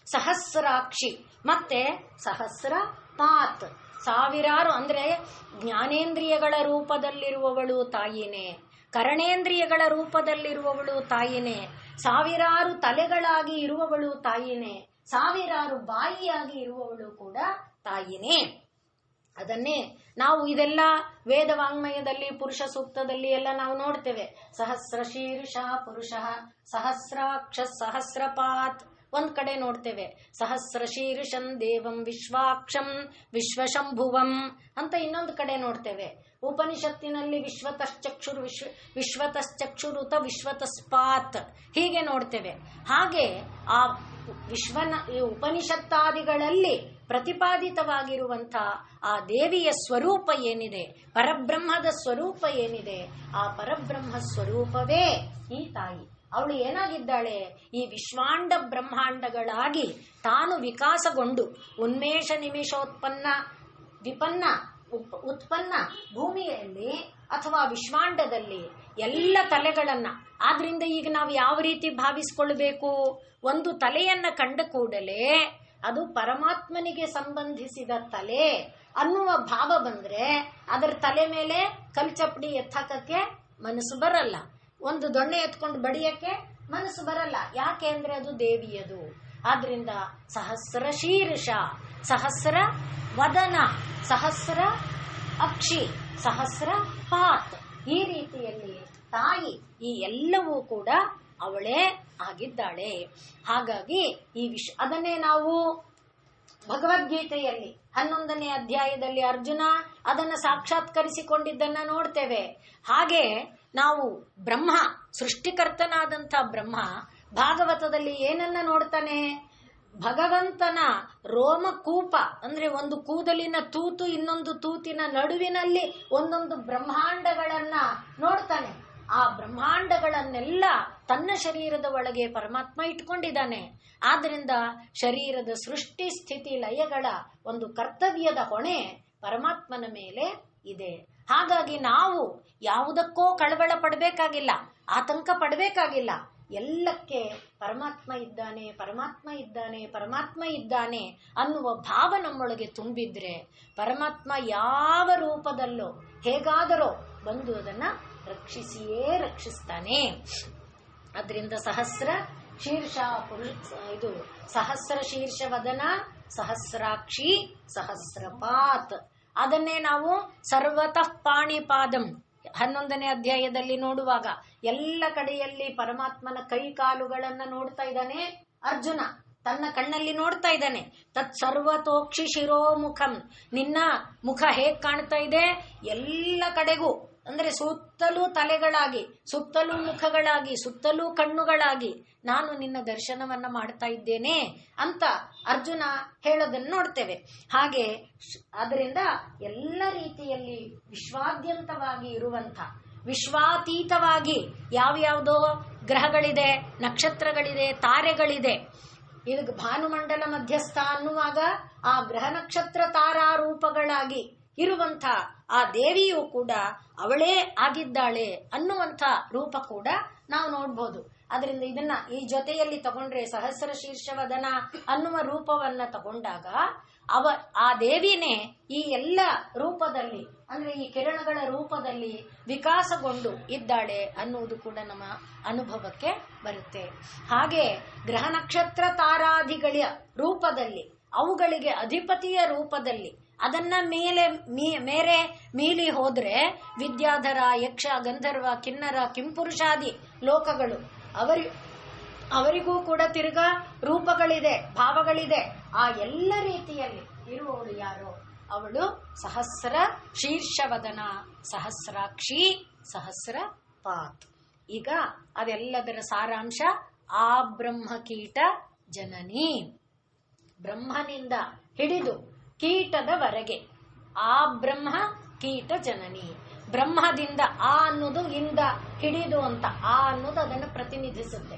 ಸಹಸ್ರಾಕ್ಷಿ, ಮತ್ತೆ ಸಹಸ್ರ ಪಾತ್, ಸಾವಿರಾರು. ಅಂದ್ರೆ ಜ್ಞಾನೇಂದ್ರಿಯಗಳ ರೂಪದಲ್ಲಿರುವವಳು ತಾಯಿನೇ, ಕರ್ಣೇಂದ್ರಿಯಗಳ ರೂಪದಲ್ಲಿರುವವಳು ತಾಯಿನೇ, ಸಾವಿರಾರು ತಲೆಗಳಾಗಿ ಇರುವವಳು ತಾಯಿನೇ, ಸಾವಿರಾರು ಬಾಯಿಯಾಗಿ ಇರುವವಳು ಕೂಡ ತಾಯಿನೇ. ಅದನ್ನೇ ನಾವು ಇದೆಲ್ಲ ವೇದ ವಾಂಗ್ಮಯದಲ್ಲಿ, ಪುರುಷ ಸೂಕ್ತದಲ್ಲಿ ಎಲ್ಲ ನಾವು ನೋಡ್ತೇವೆ. ಸಹಸ್ರ ಶೀರ್ಷ ಪುರುಷ, ಸಹಸ್ರಾಕ್ಷ ಸಹಸ್ರಪಾತ್ ಒಂದ್ ಕಡೆ ನೋಡ್ತೇವೆ ಸಹಸ್ರ ಶೀರ್ಷಂ ದೇವಂ ವಿಶ್ವಾಕ್ಷಂ ವಿಶ್ವಶಂಭುವಂ ಅಂತ ಇನ್ನೊಂದು ಕಡೆ ನೋಡ್ತೇವೆ. ಉಪನಿಷತ್ತಿನಲ್ಲಿ ವಿಶ್ವತಶ್ಚಕ್ಷುರುತ ವಿಶ್ವತಸ್ಪಾತ್ ಹೀಗೆ ನೋಡ್ತೇವೆ. ಹಾಗೆ ಆ ಈ ಉಪನಿಷತ್ತಾದಿಗಳಲ್ಲಿ ಪ್ರತಿಪಾದಿತವಾಗಿರುವಂತಹ ಆ ದೇವಿಯ ಸ್ವರೂಪ ಏನಿದೆ, ಪರಬ್ರಹ್ಮದ ಸ್ವರೂಪ ಏನಿದೆ, ಆ ಪರಬ್ರಹ್ಮ ಸ್ವರೂಪವೇ ಈ ತಾಯಿ. ಅವಳು ಏನಾಗಿದ್ದಾಳೆ, ಈ ವಿಶ್ವಾಂಡ ಬ್ರಹ್ಮಾಂಡಗಳಾಗಿ ತಾನು ವಿಕಾಸಗೊಂಡು ಉನ್ಮೇಷ ನಿಮಿಷೋತ್ಪನ್ನ ಉತ್ಪನ್ನ ಭೂಮಿಯಲ್ಲಿ ಅಥವಾ ವಿಶ್ವಾಂಡದಲ್ಲಿ ಎಲ್ಲ ತಲೆಗಳನ್ನ, ಆದ್ರಿಂದ ಈಗ ನಾವು ಯಾವ ರೀತಿ ಭಾವಿಸ್ಕೊಳ್ಬೇಕು, ಒಂದು ತಲೆಯನ್ನ ಕಂಡ ಕೂಡಲೇ ಅದು ಪರಮಾತ್ಮನಿಗೆ ಸಂಬಂಧಿಸಿದ ತಲೆ ಅನ್ನುವ ಭಾವ ಬಂದ್ರೆ ಅದರ ತಲೆ ಮೇಲೆ ಕಲ್ಚಪಡಿ ಎತ್ತಾಕಕ್ಕೆ ಮನಸ್ಸು ಬರಲ್ಲ, ಒಂದು ದೊಣ್ಣೆ ಎತ್ಕೊಂಡು ಬಡಿಯಕ್ಕೆ ಮನಸ್ಸು ಬರಲ್ಲ. ಯಾಕೆ ಅಂದ್ರೆ ಅದು ದೇವಿಯದು. ಆದ್ರಿಂದ ಸಹಸ್ರ ಶೀರ್ಷ, ಸಹಸ್ರ ವದನ, ಸಹಸ್ರ ಅಕ್ಷಿ, ಸಹಸ್ರ ಪಾತ್, ಈ ರೀತಿಯಲ್ಲಿ ತಾಯಿ ಈ ಎಲ್ಲವೂ ಕೂಡ ಅವಳೇ ಆಗಿದ್ದಾಳೆ. ಹಾಗಾಗಿ ಈ ಅದನ್ನೇ ನಾವು ಭಗವದ್ಗೀತೆಯಲ್ಲಿ 11ನೇ ಅಧ್ಯಾಯದಲ್ಲಿ ಅರ್ಜುನ ಅದನ್ನ ಸಾಕ್ಷಾತ್ಕರಿಸಿಕೊಂಡಿದ್ದನ್ನ ನೋಡ್ತೇವೆ. ಹಾಗೆ ನಾವು ಬ್ರಹ್ಮ, ಸೃಷ್ಟಿಕರ್ತನಾದಂಥ ಬ್ರಹ್ಮ ಭಾಗವತದಲ್ಲಿ ಏನನ್ನ ನೋಡ್ತಾನೆ, ಭಗವಂತನ ರೋಮಕೂಪ ಅಂದ್ರೆ ಒಂದು ಕೂದಲಿನ ತೂತು ಇನ್ನೊಂದು ತೂತಿನ ನಡುವಿನಲ್ಲಿ ಒಂದೊಂದು ಬ್ರಹ್ಮಾಂಡಗಳನ್ನ ನೋಡ್ತಾನೆ. ಆ ಬ್ರಹ್ಮಾಂಡಗಳನ್ನೆಲ್ಲ ತನ್ನ ಶರೀರದ ಒಳಗೆ ಪರಮಾತ್ಮ ಇಟ್ಕೊಂಡಿದ್ದಾನೆ. ಆದ್ರಿಂದ ಶರೀರದ ಸೃಷ್ಟಿ ಸ್ಥಿತಿ ಲಯಗಳ ಒಂದು ಕರ್ತವ್ಯದ ಹೊಣೆ ಪರಮಾತ್ಮನ ಮೇಲೆ ಇದೆ. ಹಾಗಾಗಿ ನಾವು ಯಾವುದಕ್ಕೋ ಕಳವಳ ಪಡಬೇಕಾಗಿಲ್ಲ, ಆತಂಕ ಪಡಬೇಕಾಗಿಲ್ಲ. ಎಲ್ಲಕ್ಕೆ ಪರಮಾತ್ಮ ಇದ್ದಾನೆ, ಪರಮಾತ್ಮ ಇದ್ದಾನೆ, ಪರಮಾತ್ಮ ಇದ್ದಾನೆ ಅನ್ನುವ ಭಾವ ನಮ್ಮೊಳಗೆ ತುಂಬಿದ್ರೆ ಪರಮಾತ್ಮ ಯಾವ ರೂಪದಲ್ಲೋ ಹೇಗಾದರೋ ಬಂದು ಅದನ್ನ ರಕ್ಷಿಸಿಯೇ ರಕ್ಷಿಸ್ತಾನೆ. ಅದರಿಂದ ಸಹಸ್ರ ಶೀರ್ಷ ಇದು ಸಹಸ್ರ ಶೀರ್ಷ ವದನ, ಸಹಸ್ರಾಕ್ಷಿ, ಸಹಸ್ರಪಾತ್. ಅದನ್ನೇ ನಾವು ಸರ್ವತಃ ಪಾಣಿಪಾದಂ 11ನೇ ಅಧ್ಯಾಯದಲ್ಲಿ ನೋಡುವಾಗ ಎಲ್ಲ ಕಡೆಯಲ್ಲಿ ಪರಮಾತ್ಮನ ಕೈ ಕಾಲುಗಳನ್ನ ನೋಡ್ತಾ ಇದ್ದಾನೆ ಅರ್ಜುನ, ತನ್ನ ಕಣ್ಣಲ್ಲಿ ನೋಡ್ತಾ ಇದ್ದಾನೆ. ತತ್ ಸರ್ವತೋಕ್ಷಿ ಶಿರೋಮುಖಂ, ನಿನ್ನ ಮುಖ ಹೇಗ್ ಕಾಣ್ತಾ ಇದೆ, ಎಲ್ಲ ಕಡೆಗೂ ಅಂದ್ರೆ ಸುತ್ತಲೂ ತಲೆಗಳಾಗಿ, ಸುತ್ತಲೂ ಮುಖಗಳಾಗಿ, ಸುತ್ತಲೂ ಕಣ್ಣುಗಳಾಗಿ ನಾನು ನಿನ್ನ ದರ್ಶನವನ್ನ ಮಾಡ್ತಾ ಇದ್ದೇನೆ ಅಂತ ಅರ್ಜುನ ಹೇಳೋದನ್ನು ನೋಡ್ತೇವೆ. ಹಾಗೆ ಅದರಿಂದ ಎಲ್ಲ ರೀತಿಯಲ್ಲಿ ವಿಶ್ವಾದ್ಯಂತವಾಗಿ ಇರುವಂತ, ವಿಶ್ವಾತೀತವಾಗಿ ಯಾವ್ಯಾವುದೋ ಗ್ರಹಗಳಿದೆ, ನಕ್ಷತ್ರಗಳಿದೆ, ತಾರೆಗಳಿದೆ. ಇದಕ್ಕೆ ಭಾನುಮಂಡಲ ಮಧ್ಯಸ್ಥ ಅನ್ನುವಾಗ ಆ ಗ್ರಹ ನಕ್ಷತ್ರ ತಾರಾ ರೂಪಗಳಾಗಿ ಇರುವಂಥ ಆ ದೇವಿಯೂ ಕೂಡ ಅವಳೇ ಆಗಿದ್ದಾಳೆ ಅನ್ನುವಂಥ ರೂಪ ಕೂಡ ನಾವು ನೋಡ್ಬೋದು. ಅದರಿಂದ ಇದನ್ನ ಈ ಜೊತೆಯಲ್ಲಿ ತಗೊಂಡ್ರೆ ಸಹಸ್ರ ಶೀರ್ಷವದನ ಅನ್ನುವ ರೂಪವನ್ನ ತಗೊಂಡಾಗ ಆ ದೇವಿನೇ ಈ ಎಲ್ಲ ರೂಪದಲ್ಲಿ ಅಂದ್ರೆ ಈ ಕಿರಣಗಳ ರೂಪದಲ್ಲಿ ವಿಕಾಸಗೊಂಡು ಇದ್ದಾಳೆ ಅನ್ನುವುದು ಕೂಡ ನಮ್ಮ ಅನುಭವಕ್ಕೆ ಬರುತ್ತೆ. ಹಾಗೆ ಗ್ರಹ ನಕ್ಷತ್ರ ತಾರಾದಿಗಳ ರೂಪದಲ್ಲಿ, ಅವುಗಳಿಗೆ ಅಧಿಪತಿಯ ರೂಪದಲ್ಲಿ ಅದನ್ನ ಮೇರೆ ಮೀಲಿ ಹೋದ್ರೆ ವಿದ್ಯಾಧರ, ಯಕ್ಷ, ಗಂಧರ್ವ, ಕಿನ್ನರ, ಕಿಂಪುರುಷಾದಿ ಲೋಕಗಳು ಅವರಿಗೂ ಕೂಡ ತಿರ್ಗಾ ರೂಪಗಳಿದೆ, ಭಾವಗಳಿದೆ. ಆ ಎಲ್ಲ ರೀತಿಯಲ್ಲಿ ಇರುವವಳು ಯಾರೋ ಅವಳು ಸಹಸ್ರ ಶೀರ್ಷವದನ, ಸಹಸ್ರಾಕ್ಷಿ, ಸಹಸ್ರ ಪಾತ್. ಈಗ ಅದೆಲ್ಲದರ ಸಾರಾಂಶ ಆ ಬ್ರಹ್ಮಕೀಟ ಜನನಿ, ಬ್ರಹ್ಮನಿಂದ ಹಿಡಿದು ಕೀಟದವರೆಗೆ ಆ ಬ್ರಹ್ಮ ಕೀಟ ಜನನಿ. ಬ್ರಹ್ಮದಿಂದ ಆ ಅನ್ನೋದು ಇಂದ ಹಿಡಿದು ಅಂತ, ಆ ಅನ್ನೋದು ಅದನ್ನು ಪ್ರತಿನಿಧಿಸುತ್ತೆ.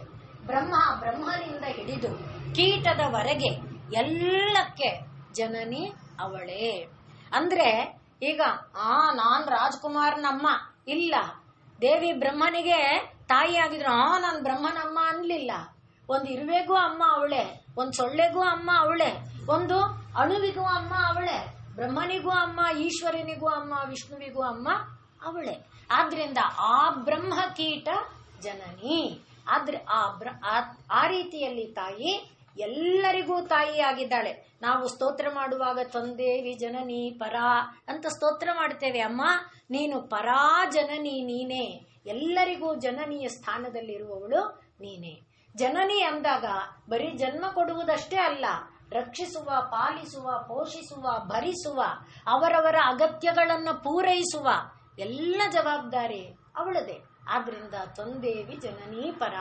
ಬ್ರಹ್ಮನಿಂದ ಹಿಡಿದು ಕೀಟದವರೆಗೆ ಎಲ್ಲಕ್ಕೆ ಜನನಿ ಅವಳೇ. ಅಂದ್ರೆ ಈಗ ನಾನ್ ರಾಜ್ಕುಮಾರ್ನಮ್ಮ ಇಲ್ಲ, ದೇವಿ ಬ್ರಹ್ಮನಿಗೆ ತಾಯಿ ಆಗಿದ್ರು ನಾನ್ ಬ್ರಹ್ಮನಮ್ಮ ಅನ್ಲಿಲ್ಲ. ಒಂದು ಇರುವೆಗೂ ಅಮ್ಮ ಅವಳೆ, ಒಂದು ಸೊಳ್ಳೆಗೂ ಅಮ್ಮ ಅವಳೆ, ಒಂದು ಅಣುವಿಗೂ ಅಮ್ಮ ಅವಳೆ, ಬ್ರಹ್ಮನಿಗೂ ಅಮ್ಮ, ಈಶ್ವರನಿಗೂ ಅಮ್ಮ, ವಿಷ್ಣುವಿಗೂ ಅಮ್ಮ ಅವಳೆ. ಆದ್ರಿಂದ ಆ ಬ್ರಹ್ಮ ಕೀಟ ಜನನಿ. ಆದ್ರೆ ಆ ರೀತಿಯಲ್ಲಿ ತಾಯಿ ಎಲ್ಲರಿಗೂ ತಾಯಿ ಆಗಿದ್ದಾಳೆ. ನಾವು ಸ್ತೋತ್ರ ಮಾಡುವಾಗ ತ್ವಂದೇವಿ ಜನನಿ ಪರಾ ಅಂತ ಸ್ತೋತ್ರ ಮಾಡ್ತೇವೆ. ಅಮ್ಮ ನೀನು ಪರಾ ಜನನಿ, ನೀನೇ ಎಲ್ಲರಿಗೂ ಜನನಿಯ ಸ್ಥಾನದಲ್ಲಿರುವವಳು ನೀನೇ. ಜನನಿ ಅಂದಾಗ ಬರೀ ಜನ್ಮ ಕೊಡುವುದಷ್ಟೇ ಅಲ್ಲ, ರಕ್ಷಿಸುವ, ಪಾಲಿಸುವ, ಪೋಷಿಸುವ, ಭರಿಸುವ, ಅವರವರ ಅಗತ್ಯಗಳನ್ನು ಪೂರೈಸುವ ಎಲ್ಲ ಜವಾಬ್ದಾರಿ ಅವಳದೇ. ಆದ್ರಿಂದ ತ್ವಂದೇವಿ ಜನನೀ ಪರ,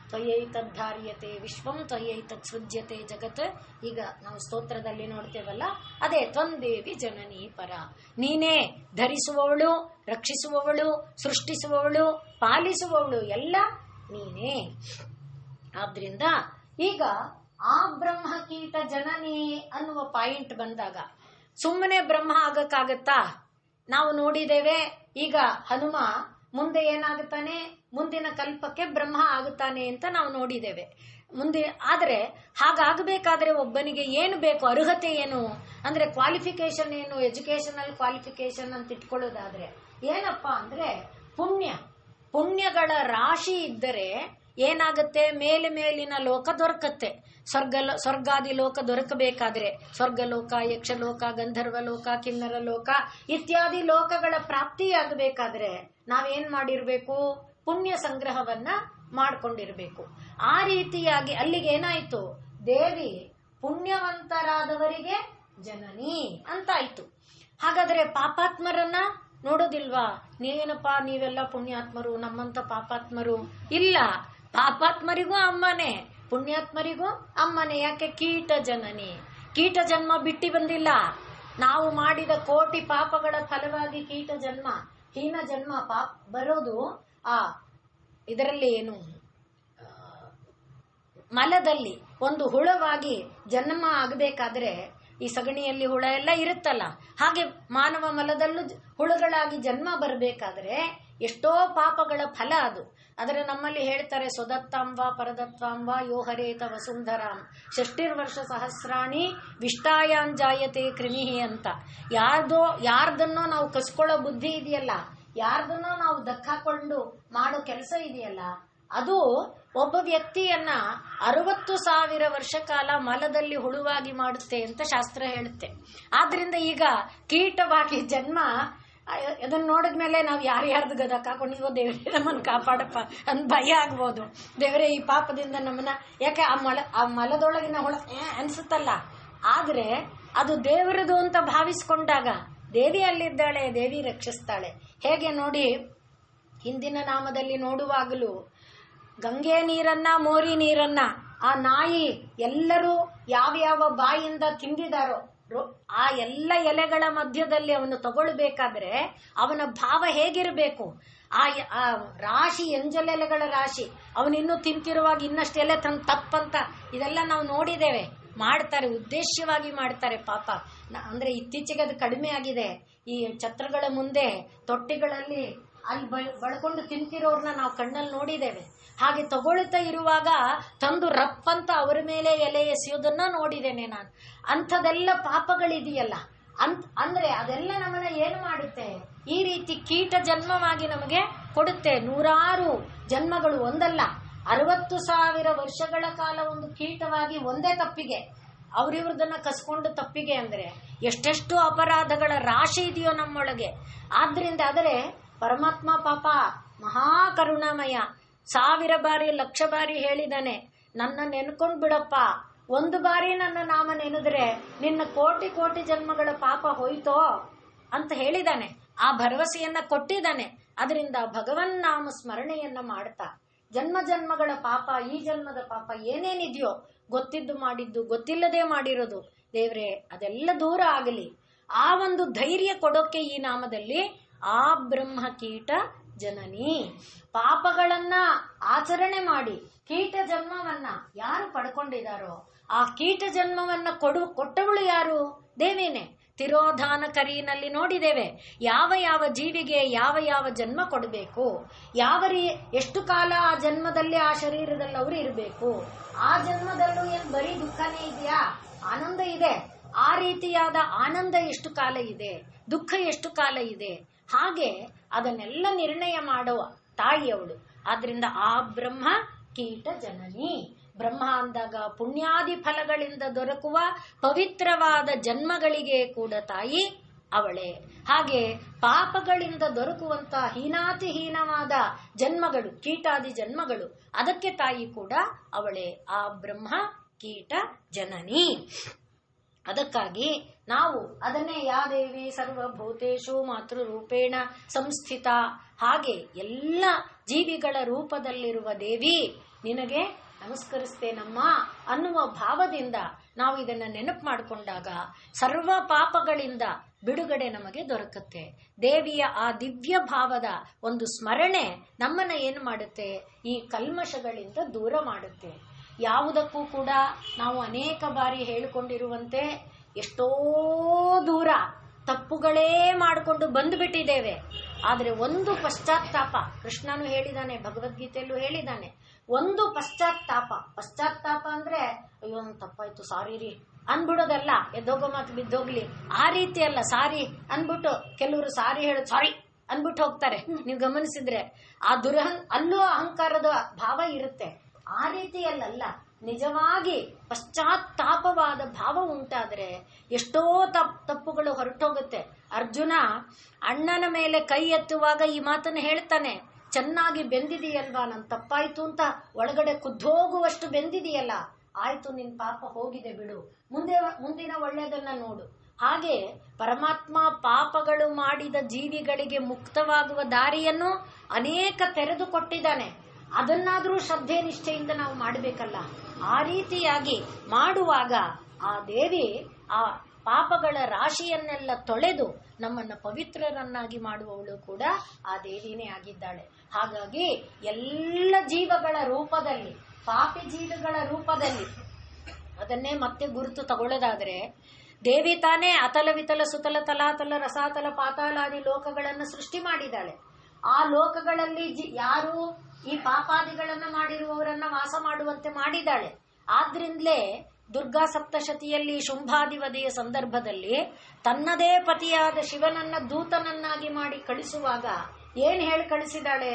ತ್ವಯೈತದ್ಧಾರ್ಯತೆ ವಿಶ್ವಂ ತ್ವಯೈತತ್ ಸೃಜ್ಯತೆ ಜಗತ್. ಈಗ ನಾವು ಸ್ತೋತ್ರದಲ್ಲಿ ನೋಡ್ತೇವಲ್ಲ, ಅದೇ ತ್ವಂದೇವಿ ಜನನೀ ಪರ. ನೀನೇ ಧರಿಸುವವಳು, ರಕ್ಷಿಸುವವಳು, ಸೃಷ್ಟಿಸುವವಳು, ಪಾಲಿಸುವವಳು, ಎಲ್ಲ ನೀನೇ. ಆದ್ರಿಂದ ಈಗ ಆ ಬ್ರಹ್ಮ ಕೀಟ ಜನನಿ ಅನ್ನುವ ಪಾಯಿಂಟ್ ಬಂದಾಗ ಸುಮ್ಮನೆ ಬ್ರಹ್ಮ ಆಗಕ್ಕಾಗತ್ತಾ? ನಾವು ನೋಡಿದ್ದೇವೆ. ಈಗ ಹನುಮ ಮುಂದೆ ಏನಾಗುತ್ತಾನೆ, ಮುಂದಿನ ಕಲ್ಪಕ್ಕೆ ಬ್ರಹ್ಮ ಆಗುತ್ತಾನೆ ಅಂತ ನಾವು ನೋಡಿದ್ದೇವೆ. ಆದ್ರೆ ಹಾಗಾಗಬೇಕಾದ್ರೆ ಒಬ್ಬನಿಗೆ ಏನು ಬೇಕು, ಅರ್ಹತೆ ಏನು ಅಂದ್ರೆ ಕ್ವಾಲಿಫಿಕೇಶನ್ ಏನು, ಎಜುಕೇಶನಲ್ ಕ್ವಾಲಿಫಿಕೇಶನ್ ಅಂತ ಇಟ್ಕೊಳ್ಳೋದಾದ್ರೆ ಏನಪ್ಪಾ ಅಂದ್ರೆ ಪುಣ್ಯಗಳ ರಾಶಿ ಇದ್ದರೆ ಏನಾಗುತ್ತೆ, ಮೇಲಿನ ಲೋಕ ದೊರಕತ್ತೆ. ಸ್ವರ್ಗಾದಿ ಲೋಕ ದೊರಕಬೇಕಾದ್ರೆ ಸ್ವರ್ಗಲೋಕ, ಯಕ್ಷಲೋಕ, ಗಂಧರ್ವ ಲೋಕ, ಕಿನ್ನರ ಲೋಕ ಇತ್ಯಾದಿ ಲೋಕಗಳ ಪ್ರಾಪ್ತಿಯಾಗಬೇಕಾದ್ರೆ ನಾವೇನ್ ಮಾಡಿರ್ಬೇಕು, ಪುಣ್ಯ ಸಂಗ್ರಹವನ್ನ ಮಾಡ್ಕೊಂಡಿರ್ಬೇಕು. ಆ ರೀತಿಯಾಗಿ ಅಲ್ಲಿಗೆ ಏನಾಯ್ತು, ದೇವಿ ಪುಣ್ಯವಂತರಾದವರಿಗೆ ಜನನಿ ಅಂತಾಯ್ತು. ಹಾಗಾದ್ರೆ ಪಾಪಾತ್ಮರನ್ನ ನೋಡೋದಿಲ್ವಾ? ನೀವೇನಪ್ಪಾ ನೀವೆಲ್ಲ ಪುಣ್ಯಾತ್ಮರು, ನಮ್ಮಂತ ಪಾಪಾತ್ಮರು ಇಲ್ಲ. ಪಾಪಾತ್ಮರಿಗೂ ಅಮ್ಮನೇ, ಪುಣ್ಯಾತ್ಮರಿಗೂ ಅಮ್ಮನೇ. ಯಾಕೆ? ಕೀಟ ಜನನಿ. ಕೀಟ ಜನ್ಮ ಬಿಟ್ಟಿ ಬಂದಿಲ್ಲ. ನಾವು ಮಾಡಿದ ಕೋಟಿ ಪಾಪಗಳ ಫಲವಾಗಿ ಕೀಟ ಜನ್ಮ, ಹೀನ ಜನ್ಮ ಬರೋದು ಇದರಲ್ಲಿ ಏನು, ಮಲದಲ್ಲಿ ಒಂದು ಹುಳವಾಗಿ ಜನ್ಮ ಆಗಬೇಕಾದ್ರೆ ಈ ಸಗಣಿಯಲ್ಲಿ ಹುಳ ಎಲ್ಲ ಇರುತ್ತಲ್ಲ, ಹಾಗೆ ಮಾನವ ಮಲದಲ್ಲೂ ಹುಳುಗಳಾಗಿ ಜನ್ಮ ಬರಬೇಕಾದ್ರೆ ಎಷ್ಟೋ ಪಾಪಗಳ ಫಲ ಅದು. ಆದರೆ ನಮ್ಮಲ್ಲಿ ಹೇಳ್ತಾರೆ, ಸ್ವದತ್ತಾಂಬ ಪರದತ್ತಾಂಬ ಯೋಹರೇತ ವಸುಂಧರಾಮ್ ಷಷ್ಟಿರ್ವರ್ಷ ಸಹಸ್ರಾಣಿ ವಿಷ್ಟಾಯಾಂಜಾಯತೆ ಕ್ರಿಮಿಹಿ ಅಂತ. ಯಾರ್ದನ್ನೋ ನಾವು ಕಸ್ಕೊಳ್ಳೋ ಬುದ್ಧಿ ಇದೆಯಲ್ಲ, ಯಾರ್ದನ್ನೋ ನಾವು ದಕ್ಕಾಕೊಂಡು ಮಾಡೋ ಕೆಲಸ ಇದೆಯಲ್ಲ, ಅದು ಒಬ್ಬ ವ್ಯಕ್ತಿಯನ್ನ 60,000 ವರ್ಷ ಕಾಲ ಮಲದಲ್ಲಿ ಹುಳುವಾಗಿ ಮಾಡುತ್ತೆ ಅಂತ ಶಾಸ್ತ್ರ ಹೇಳುತ್ತೆ. ಆದ್ರಿಂದ ಈಗ ಕೀಟವಾಗಿ ಜನ್ಮ ಅದನ್ನ ನೋಡಿದ್ಮೇಲೆ ನಾವು ಯಾರ್ಯಾರ್ದು ಗದಕ್ಕಾಕೊಂಡಿವೋ ದೇವರೇ ನಮ್ಮನ್ನು ಕಾಪಾಡಪ್ಪ ಅಂತ ಭಯ ಆಗ್ಬೋದು. ದೇವರೇ ಈ ಪಾಪದಿಂದ ನಮ್ಮನ್ನ, ಯಾಕೆ ಆ ಮಲದೊಳಗಿನ ಹುಳ ಅನ್ಸುತ್ತಲ್ಲ, ಆದ್ರೆ ಅದು ದೇವರದು ಅಂತ ಭಾವಿಸ್ಕೊಂಡಾಗ ದೇವಿ ಅಲ್ಲಿದ್ದಾಳೆ, ದೇವಿ ರಕ್ಷಿಸ್ತಾಳೆ. ಹೇಗೆ ನೋಡಿ, ಹಿಂದಿನ ನಾಮದಲ್ಲಿ ನೋಡುವಾಗಲೂ ಗಂಗೆ ನೀರನ್ನ, ಮೋರಿ ನೀರನ್ನ ಆ ನಾಯಿ ಎಲ್ಲರೂ ಯಾವ ಬಾಯಿಯಿಂದ ತಿಂದಿದಾರೋ ಆ ಎಲ್ಲ ಎಲೆಗಳ ಮಧ್ಯದಲ್ಲಿ ಅವನು ತಗೊಳ್ಬೇಕಾದ್ರೆ ಅವನ ಭಾವ ಹೇಗಿರಬೇಕು? ಆ ರಾಶಿ, ಎಂಜಲೆಲೆಗಳ ರಾಶಿ, ಅವನಿನ್ನೂ ತಿಂತಿರುವಾಗ ಇನ್ನಷ್ಟು ಎಲೆ ತಪ್ಪಂತ ಇದೆಲ್ಲ ನಾವು ನೋಡಿದ್ದೇವೆ. ಮಾಡ್ತಾರೆ, ಉದ್ದೇಶವಾಗಿ ಮಾಡ್ತಾರೆ ಪಾಪ. ಅಂದ್ರೆ ಇತ್ತೀಚೆಗೆ ಅದು ಕಡಿಮೆ ಆಗಿದೆ. ಈ ಛತ್ರಗಳ ಮುಂದೆ ತೊಟ್ಟಿಗಳಲ್ಲಿ ಅಲ್ಲಿ ಬಳ್ಕೊಂಡು ತಿಂತಿರೋರ್ನ ನಾವು ಕಣ್ಣಲ್ಲಿ ನೋಡಿದ್ದೇವೆ. ಹಾಗೆ ತಗೊಳ್ತಾ ಇರುವಾಗ ತಂದು ರಪ್ಪಂತ ಅವರ ಮೇಲೆ ಎಲೆ ಎಸೆಯೋದನ್ನ ನೋಡಿದ್ದೇನೆ ನಾನು. ಅಂಥದೆಲ್ಲ ಪಾಪಗಳಿದೆಯಲ್ಲ, ಅಂದ್ರೆ ಅದೆಲ್ಲ ನಮ್ಮನ್ನ ಏನು ಮಾಡುತ್ತೆ, ಈ ರೀತಿ ಕೀಟ ಜನ್ಮವಾಗಿ ನಮಗೆ ಕೊಡುತ್ತೆ. 100 ಜನ್ಮಗಳು, ಒಂದಲ್ಲ 60,000 ವರ್ಷಗಳ ಕಾಲ ಒಂದು ಕೀಟವಾಗಿ ಒಂದೇ ತಪ್ಪಿಗೆ ಅವ್ರಿವ್ರದನ್ನ ಕಸ್ಕೊಂಡು ತಪ್ಪಿಗೆ ಅಂದ್ರೆ ಎಷ್ಟೆಷ್ಟು ಅಪರಾಧಗಳ ರಾಶಿ ಇದೆಯೋ ನಮ್ಮೊಳಗೆ. ಆದ್ರಿಂದ ಆದರೆ ಪರಮಾತ್ಮ ಪಾಪ ಮಹಾಕರುಣಾಮಯ, 1000 ಬಾರಿ 1,00,000 ಬಾರಿ ಹೇಳಿದಾನೆ, ನನ್ನ ನೆನ್ಕೊಂಡ್ ಬಿಡಪ್ಪ, ಒಂದು ಬಾರಿ ನನ್ನ ನಾಮ ನೆನೆದ್ರೆ ನಿನ್ನ ಕೋಟಿ ಜನ್ಮಗಳ ಪಾಪ ಹೋಯ್ತೋ ಅಂತ ಹೇಳಿದಾನೆ. ಆ ಭರವಸೆಯನ್ನ ಕೊಟ್ಟಿದ್ದಾನೆ. ಅದರಿಂದ ಭಗವನ್ ನಾಮ ಸ್ಮರಣೆಯನ್ನ ಮಾಡ್ತಾ ಜನ್ಮಗಳ ಪಾಪ, ಈ ಜನ್ಮದ ಪಾಪ ಏನೇನಿದೆಯೋ, ಗೊತ್ತಿದ್ದು ಮಾಡಿದ್ದು, ಗೊತ್ತಿಲ್ಲದೆ ಮಾಡಿರೋದು, ದೇವ್ರೆ ಅದೆಲ್ಲ ದೂರ ಆಗಲಿ. ಆ ಒಂದು ಧೈರ್ಯ ಕೊಡೋಕೆ ಈ ನಾಮದಲ್ಲಿ ಆ ಬ್ರಹ್ಮ ಕೀಟ ಜನನಿ. ಪಾಪಗಳನ್ನ ಆಚರಣೆ ಮಾಡಿ ಕೀಟ ಜನ್ಮವನ್ನ ಯಾರು ಪಡ್ಕೊಂಡಿದಾರೋ ಆ ಕೀಟ ಜನ್ಮವನ್ನ ಕೊಟ್ಟವಳು ಯಾರು? ದೇವಿನೇ. ತಿರೋಧಾನ ಕರಿನಲ್ಲಿ ನೋಡಿದ್ದೇವೆ, ಯಾವ ಜೀವಿಗೆ ಯಾವ ಜನ್ಮ ಕೊಡಬೇಕು, ಎಷ್ಟು ಕಾಲ ಆ ಜನ್ಮದಲ್ಲಿ ಆ ಶರೀರದಲ್ಲಿ ಅವರು ಇರಬೇಕು. ಆ ಜನ್ಮದಲ್ಲೂ ಏನ್ ಬರೀ ದುಃಖನೇ ಇದೆಯಾ? ಆನಂದ ಇದೆ. ಆ ರೀತಿಯಾದ ಆನಂದ ಎಷ್ಟು ಕಾಲ ಇದೆ, ದುಃಖ ಎಷ್ಟು ಕಾಲ ಇದೆ, ಹಾಗೆ ಅದನ್ನೆಲ್ಲ ನಿರ್ಣಯ ಮಾಡುವ ತಾಯಿಯವಳು. ಆದ್ರಿಂದ ಆ ಬ್ರಹ್ಮ ಕೀಟ ಜನನಿ. ಬ್ರಹ್ಮ ಅಂದಾಗ ಪುಣ್ಯಾದಿ ಫಲಗಳಿಂದ ದೊರಕುವ ಪವಿತ್ರವಾದ ಜನ್ಮಗಳಿಗೆ ಕೂಡ ತಾಯಿ ಅವಳೇ. ಹಾಗೆ ಪಾಪಗಳಿಂದ ದೊರಕುವಂತಹ ಹೀನಾತಿಹೀನವಾದ ಜನ್ಮಗಳು, ಕೀಟಾದಿ ಜನ್ಮಗಳು, ಅದಕ್ಕೆ ತಾಯಿ ಕೂಡ ಅವಳೇ. ಆ ಬ್ರಹ್ಮ ಕೀಟ ಜನನಿ. ಅದಕ್ಕಾಗಿ ನಾವು ಅದನ್ನೇ ಯಾ ದೇವಿ ಸರ್ವಭೂತೇಷು ಮಾತೃರೂಪೇಣ ಸಂಸ್ಥಿತ, ಹಾಗೆ ಎಲ್ಲ ಜೀವಿಗಳ ರೂಪದಲ್ಲಿರುವ ದೇವಿ ನಿನಗೆ ನಮಸ್ಕರಿಸ್ತೇನಮ್ಮ ಅನ್ನುವ ಭಾವದಿಂದ ನಾವು ಇದನ್ನ ನೆನಪು ಮಾಡಿಕೊಂಡಾಗ ಸರ್ವ ಪಾಪಗಳಿಂದ ಬಿಡುಗಡೆ ನಮಗೆ ದೊರಕುತ್ತೆ. ದೇವಿಯ ಆ ದಿವ್ಯ ಭಾವದ ಒಂದು ಸ್ಮರಣೆ ನಮ್ಮನ್ನ ಏನು ಮಾಡುತ್ತೆ, ಈ ಕಲ್ಮಶಗಳಿಂದ ದೂರ ಮಾಡುತ್ತೆ. ಯಾವುದಕ್ಕೂ ಕೂಡ ನಾವು ಅನೇಕ ಬಾರಿ ಹೇಳಿಕೊಂಡಿರುವಂತೆ ಎಷ್ಟೋ ದೂರ ತಪ್ಪುಗಳೇ ಮಾಡಿಕೊಂಡು ಬಂದುಬಿಟ್ಟಿದ್ದೇವೆ. ಆದರೆ ಒಂದು ಪಶ್ಚಾತ್ತಾಪ, ಕೃಷ್ಣನು ಹೇಳಿದಾನೆ, ಭಗವದ್ಗೀತೆಯಲ್ಲೂ ಹೇಳಿದಾನೆ, ಒಂದು ಪಶ್ಚಾತ್ತಾಪ ಅಂದ್ರೆ ಅಯ್ಯೋ ಒಂದು ತಪ್ಪಾಯ್ತು ಸಾರಿ ರೀ ಅನ್ಬಿಡೋದಲ್ಲ, ಎದ್ದೋಗೋ ಮಾತು ಬಿದ್ದೋಗ್ಲಿ ಆ ರೀತಿ ಅಲ್ಲ. ಸಾರಿ ಅನ್ಬಿಟ್ಟು ಕೆಲವರು ಸಾರಿ ಹೇಳೋದು ಸಾರಿ ಅನ್ಬಿಟ್ಟು ಹೋಗ್ತಾರೆ. ನೀವು ಗಮನಿಸಿದ್ರೆ ಆ ಅಲ್ಲೂ ಅಹಂಕಾರದ ಭಾವ ಇರುತ್ತೆ. ಆ ರೀತಿಯಲ್ಲ, ನಿಜವಾಗಿ ಪಶ್ಚಾತ್ತಾಪವಾದ ಭಾವ ಉಂಟಾದ್ರೆ ಎಷ್ಟೋ ತಪ್ಪುಗಳು ಹೊರಟೋಗುತ್ತೆ. ಅರ್ಜುನ ಅಣ್ಣನ ಮೇಲೆ ಕೈ ಎತ್ತುವಾಗ ಈ ಮಾತನ್ನು ಹೇಳ್ತಾನೆ, ಚೆನ್ನಾಗಿ ಬೆಂದಿದೆಯಲ್ವಾ, ನನ್ ತಪ್ಪಾಯ್ತು ಅಂತ ಒಳಗಡೆ ಕುದ್ದೋಗುವಷ್ಟು ಬೆಂದಿದೆಯಲ್ಲ, ಆಯ್ತು ನಿನ್ ಪಾಪ ಹೋಗಿದೆ ಬಿಡು, ಮುಂದಿನ ಒಳ್ಳೆಯದನ್ನ ನೋಡು. ಹಾಗೆ ಪರಮಾತ್ಮ ಪಾಪಗಳು ಮಾಡಿದ ಜೀವಿಗಳಿಗೆ ಮುಕ್ತವಾಗುವ ದಾರಿಯನ್ನು ಅನೇಕ ತೆರೆದುಕೊಟ್ಟಿದ್ದಾನೆ. ಅದನ್ನಾದ್ರೂ ಶ್ರದ್ಧೆ ನಿಷ್ಠೆಯಿಂದ ನಾವು ಮಾಡಬೇಕಲ್ಲ. ಆ ರೀತಿಯಾಗಿ ಮಾಡುವಾಗ ಆ ದೇವಿ ಆ ಪಾಪಗಳ ರಾಶಿಯನ್ನೆಲ್ಲ ತೊಳೆದು ನಮ್ಮನ್ನ ಪವಿತ್ರರನ್ನಾಗಿ ಮಾಡುವವಳು ಕೂಡ ಆ ದೇವಿನೇ ಆಗಿದ್ದಾಳೆ. ಹಾಗಾಗಿ ಎಲ್ಲ ಜೀವಗಳ ರೂಪದಲ್ಲಿ, ಪಾಪಿ ಜೀವಿಗಳ ರೂಪದಲ್ಲಿ, ಅದನ್ನೇ ಮತ್ತೆ ಗುರುತು ತಗೊಳ್ಳೋದಾದ್ರೆ ದೇವಿ ತಾನೇ ಅತಲ ವಿತಲ ಸುತಲ ತಲಾತಲ ರಸಾತಲ ಪಾತಾಲಾದಿ ಲೋಕಗಳನ್ನು ಸೃಷ್ಟಿ ಮಾಡಿದ್ದಾಳೆ. ಆ ಲೋಕಗಳಲ್ಲಿ ಯಾರು ಈ ಪಾಪಾದಿಗಳನ್ನ ಮಾಡಿರುವವರನ್ನ ವಾಸ ಮಾಡುವಂತೆ ಮಾಡಿದ್ದಾಳೆ. ಆದ್ರಿಂದಲೇ ದುರ್ಗಾ ಸಪ್ತಶತಿಯಲ್ಲಿ ಶುಂಭಾದಿವದೆಯ ಸಂದರ್ಭದಲ್ಲಿ ತನ್ನದೇ ಪತಿಯಾದ ಶಿವನನ್ನ ದೂತನನ್ನಾಗಿ ಮಾಡಿ ಕಳಿಸುವಾಗ ಏನ್ ಹೇಳಿ ಕಳಿಸಿದಾಳೆ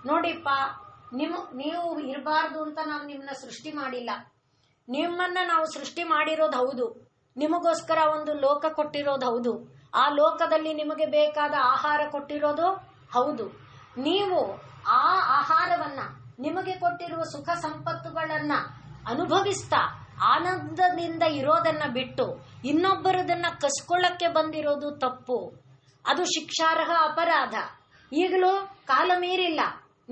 ನೋಡಿಪ್ಪ, ನೀವು ಇರಬಾರ್ದು ಅಂತ ನಾವು ನಿಮ್ಮನ್ನ ಸೃಷ್ಟಿ ಮಾಡಿಲ್ಲ. ನಿಮ್ಮನ್ನ ನಾವು ಸೃಷ್ಟಿ ಮಾಡಿರೋದು ಹೌದು, ನಿಮಗೋಸ್ಕರ ಒಂದು ಲೋಕ ಕೊಟ್ಟಿರೋದು ಹೌದು, ಆ ಲೋಕದಲ್ಲಿ ನಿಮಗೆ ಬೇಕಾದ ಆಹಾರ ಕೊಟ್ಟಿರೋದು ಹೌದು. ನೀವು ಆ ಆಹಾರವನ್ನ, ನಿಮಗೆ ಕೊಟ್ಟಿರುವ ಸುಖ ಸಂಪತ್ತುಗಳನ್ನ ಅನುಭವಿಸ್ತಾ ಆನಂದದಿಂದ ಇರೋದನ್ನ ಬಿಟ್ಟು ಇನ್ನೊಬ್ಬರದನ್ನ ಕಸ್ಕೊಳ್ಳಕ್ಕೆ ಬಂದಿರೋದು ತಪ್ಪು. ಅದು ಶಿಕ್ಷಾರ್ಹ ಅಪರಾಧ. ಈಗಲೂ ಕಾಲ ಮೀರಿಲ್ಲ.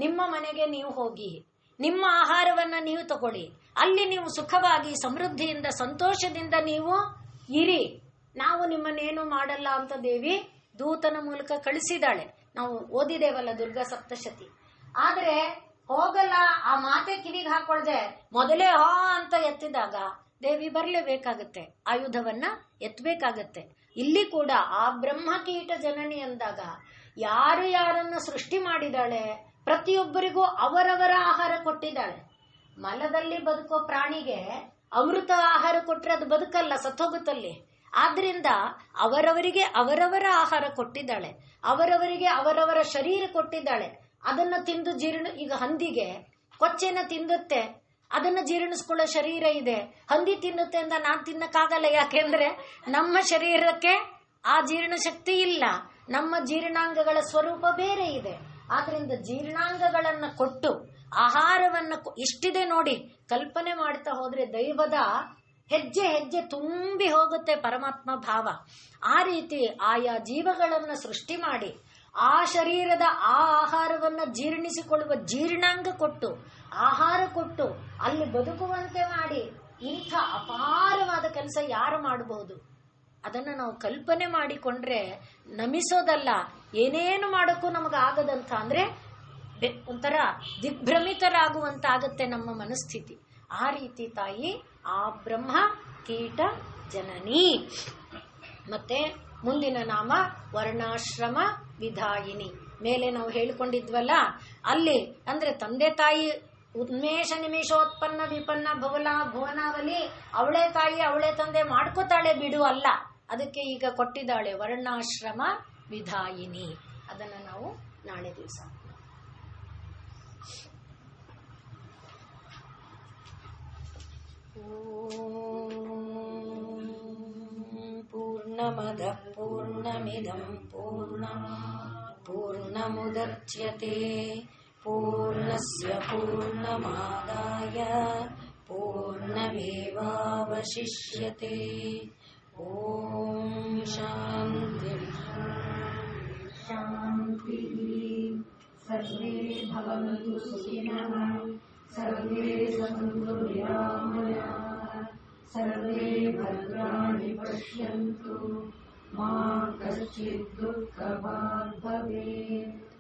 ನಿಮ್ಮ ಮನೆಗೆ ನೀವು ಹೋಗಿ, ನಿಮ್ಮ ಆಹಾರವನ್ನ ನೀವು ತಗೊಳ್ಳಿ, ಅಲ್ಲಿ ನೀವು ಸುಖವಾಗಿ ಸಮೃದ್ಧಿಯಿಂದ ಸಂತೋಷದಿಂದ ನೀವು ಇರಿ. ನಾವು ನಿಮ್ಮನ್ನೇನು ಮಾಡಲ್ಲ ಅಂತ ದೇವಿ ದೂತನ ಮೂಲಕ ಕಳಿಸಿದಾಳೆ. ನಾವು ಓದಿದೇವಲ್ಲ ದುರ್ಗಾ ಸಪ್ತಶತಿ. ಆದ್ರೆ ಹೋಗಲ್ಲ, ಆ ಮಾತೆ ಕಿವಿಗೆ ಹಾಕೊಳ್ದೆ ಮೊದಲೇ ಹಾ ಅಂತ ಎತ್ತಿದಾಗ ದೇವಿ ಬರಲೇಬೇಕಾಗತ್ತೆ, ಆಯುಧವನ್ನ ಎತ್ತಬೇಕಾಗತ್ತೆ. ಇಲ್ಲಿ ಕೂಡ ಆ ಬ್ರಹ್ಮಕೀಟ ಜನನಿ ಅಂದಾಗ ಯಾರು ಯಾರನ್ನ ಸೃಷ್ಟಿ ಮಾಡಿದಾಳೆ, ಪ್ರತಿಯೊಬ್ಬರಿಗೂ ಅವರವರ ಆಹಾರ ಕೊಟ್ಟಿದ್ದಾಳೆ. ಮಲದಲ್ಲಿ ಬದುಕೋ ಪ್ರಾಣಿಗೆ ಅಮೃತ ಆಹಾರ ಕೊಟ್ರೆ ಅದು ಬದುಕಲ್ಲ, ಸತ್ತೋಗುತ್ತಲ್ಲಿ. ಆದ್ರಿಂದ ಅವರವರಿಗೆ ಅವರವರ ಆಹಾರ ಕೊಟ್ಟಿದ್ದಾಳೆ, ಅವರವರಿಗೆ ಅವರವರ ಶರೀರ ಕೊಟ್ಟಿದ್ದಾಳೆ. ಅದನ್ನ ತಿಂದು ಈಗ ಹಂದಿಗೆ ಕೊಚ್ಚೆನ ತಿಂದುತ್ತೆ, ಅದನ್ನ ಜೀರ್ಣಿಸ್ಕೊಳ್ಳೋ ಶರೀರ ಇದೆ. ಹಂದಿ ತಿನ್ನುತ್ತೆ ಅಂತ ನಾನ್ ತಿನ್ನಕ್ಕಾಗಲ್ಲ, ಯಾಕೆಂದ್ರೆ ನಮ್ಮ ಶರೀರಕ್ಕೆ ಆ ಜೀರ್ಣ ಶಕ್ತಿ ಇಲ್ಲ, ನಮ್ಮ ಜೀರ್ಣಾಂಗಗಳ ಸ್ವರೂಪ ಬೇರೆ ಇದೆ. ಆದ್ರಿಂದ ಜೀರ್ಣಾಂಗಗಳನ್ನ ಕೊಟ್ಟು ಆಹಾರವನ್ನ ಇಷ್ಟಿದೆ ನೋಡಿ, ಕಲ್ಪನೆ ಮಾಡ್ತಾ ಹೋದ್ರೆ ದೈವದ ಹೆಜ್ಜೆ ಹೆಜ್ಜೆ ತುಂಬಿ ಹೋಗುತ್ತೆ ಪರಮಾತ್ಮ ಭಾವ. ಆ ರೀತಿ ಆಯಾ ಜೀವಗಳನ್ನ ಸೃಷ್ಟಿ ಮಾಡಿ ಆ ಶರೀರದ ಆ ಆಹಾರವನ್ನ ಜೀರ್ಣಿಸಿಕೊಳ್ಳುವ ಜೀರ್ಣಾಂಗ ಕೊಟ್ಟು, ಆಹಾರ ಕೊಟ್ಟು ಅಲ್ಲಿ ಬದುಕುವಂತೆ ಮಾಡಿ, ಇಂಥ ಅಪಾರವಾದ ಕೆಲಸ ಯಾರು ಮಾಡಬಹುದು? ಅದನ್ನ ನಾವು ಕಲ್ಪನೆ ಮಾಡಿಕೊಂಡ್ರೆ ನಮಿಸೋದಲ್ಲ, ಏನೇನು ಮಾಡೋಕ್ಕೂ ನಮಗಾಗದಂತ, ಅಂದ್ರೆ ಒಂಥರ ದಿಗ್ಭ್ರಮಿತರಾಗುವಂತಾಗತ್ತೆ ನಮ್ಮ ಮನಸ್ಥಿತಿ. ಆ ರೀತಿ ತಾಯಿ ಆ ಬ್ರಹ್ಮ ಕೀಟ ಜನನಿ. ಮತ್ತೆ ಮುಂದಿನ ನಾಮ ವರ್ಣಾಶ್ರಮ ವಿಧಾಯಿನಿ. ಮೇಲೆ ನಾವು ಹೇಳಿಕೊಂಡಿದ್ವಲ್ಲ, ಅಲ್ಲಿ ಅಂದ್ರೆ ತಂದೆ ತಾಯಿ ಉನ್ಮೇಷ ನಿಮಿಷೋತ್ಪನ್ನ ವಿಪನ್ನ ಭುವನಾವಲಿ, ಅವಳೇ ತಾಯಿ ಅವಳೇ ತಂದೆ ಮಾಡ್ಕೋತಾಳೆ ಬಿಡು ಅಲ್ಲ, ಅದಕ್ಕೆ ಈಗ ಕೊಟ್ಟಿದ್ದಾಳೆ ವರ್ಣಾಶ್ರಮ ವಿಧಾಯಿನಿ. ಅದನ್ನ ನಾವು ನಾಳೆ ದಿವಸ ಪೂರ್ಣಮದ पूर्णमदः पूर्णमिदं पूर्णमुदच्यते पूर्णस्य पूर्णमादाय पूर्णमेवावशिष्यते। ॐ शान्ति शान्तिः। सर्वे भवन्तु सुखिनः, सर्वे सन्तु निरामयाः, सर्वे भद्राणि पश्यन्तु, मा कश्चित् दुःखभाग् भवेत्।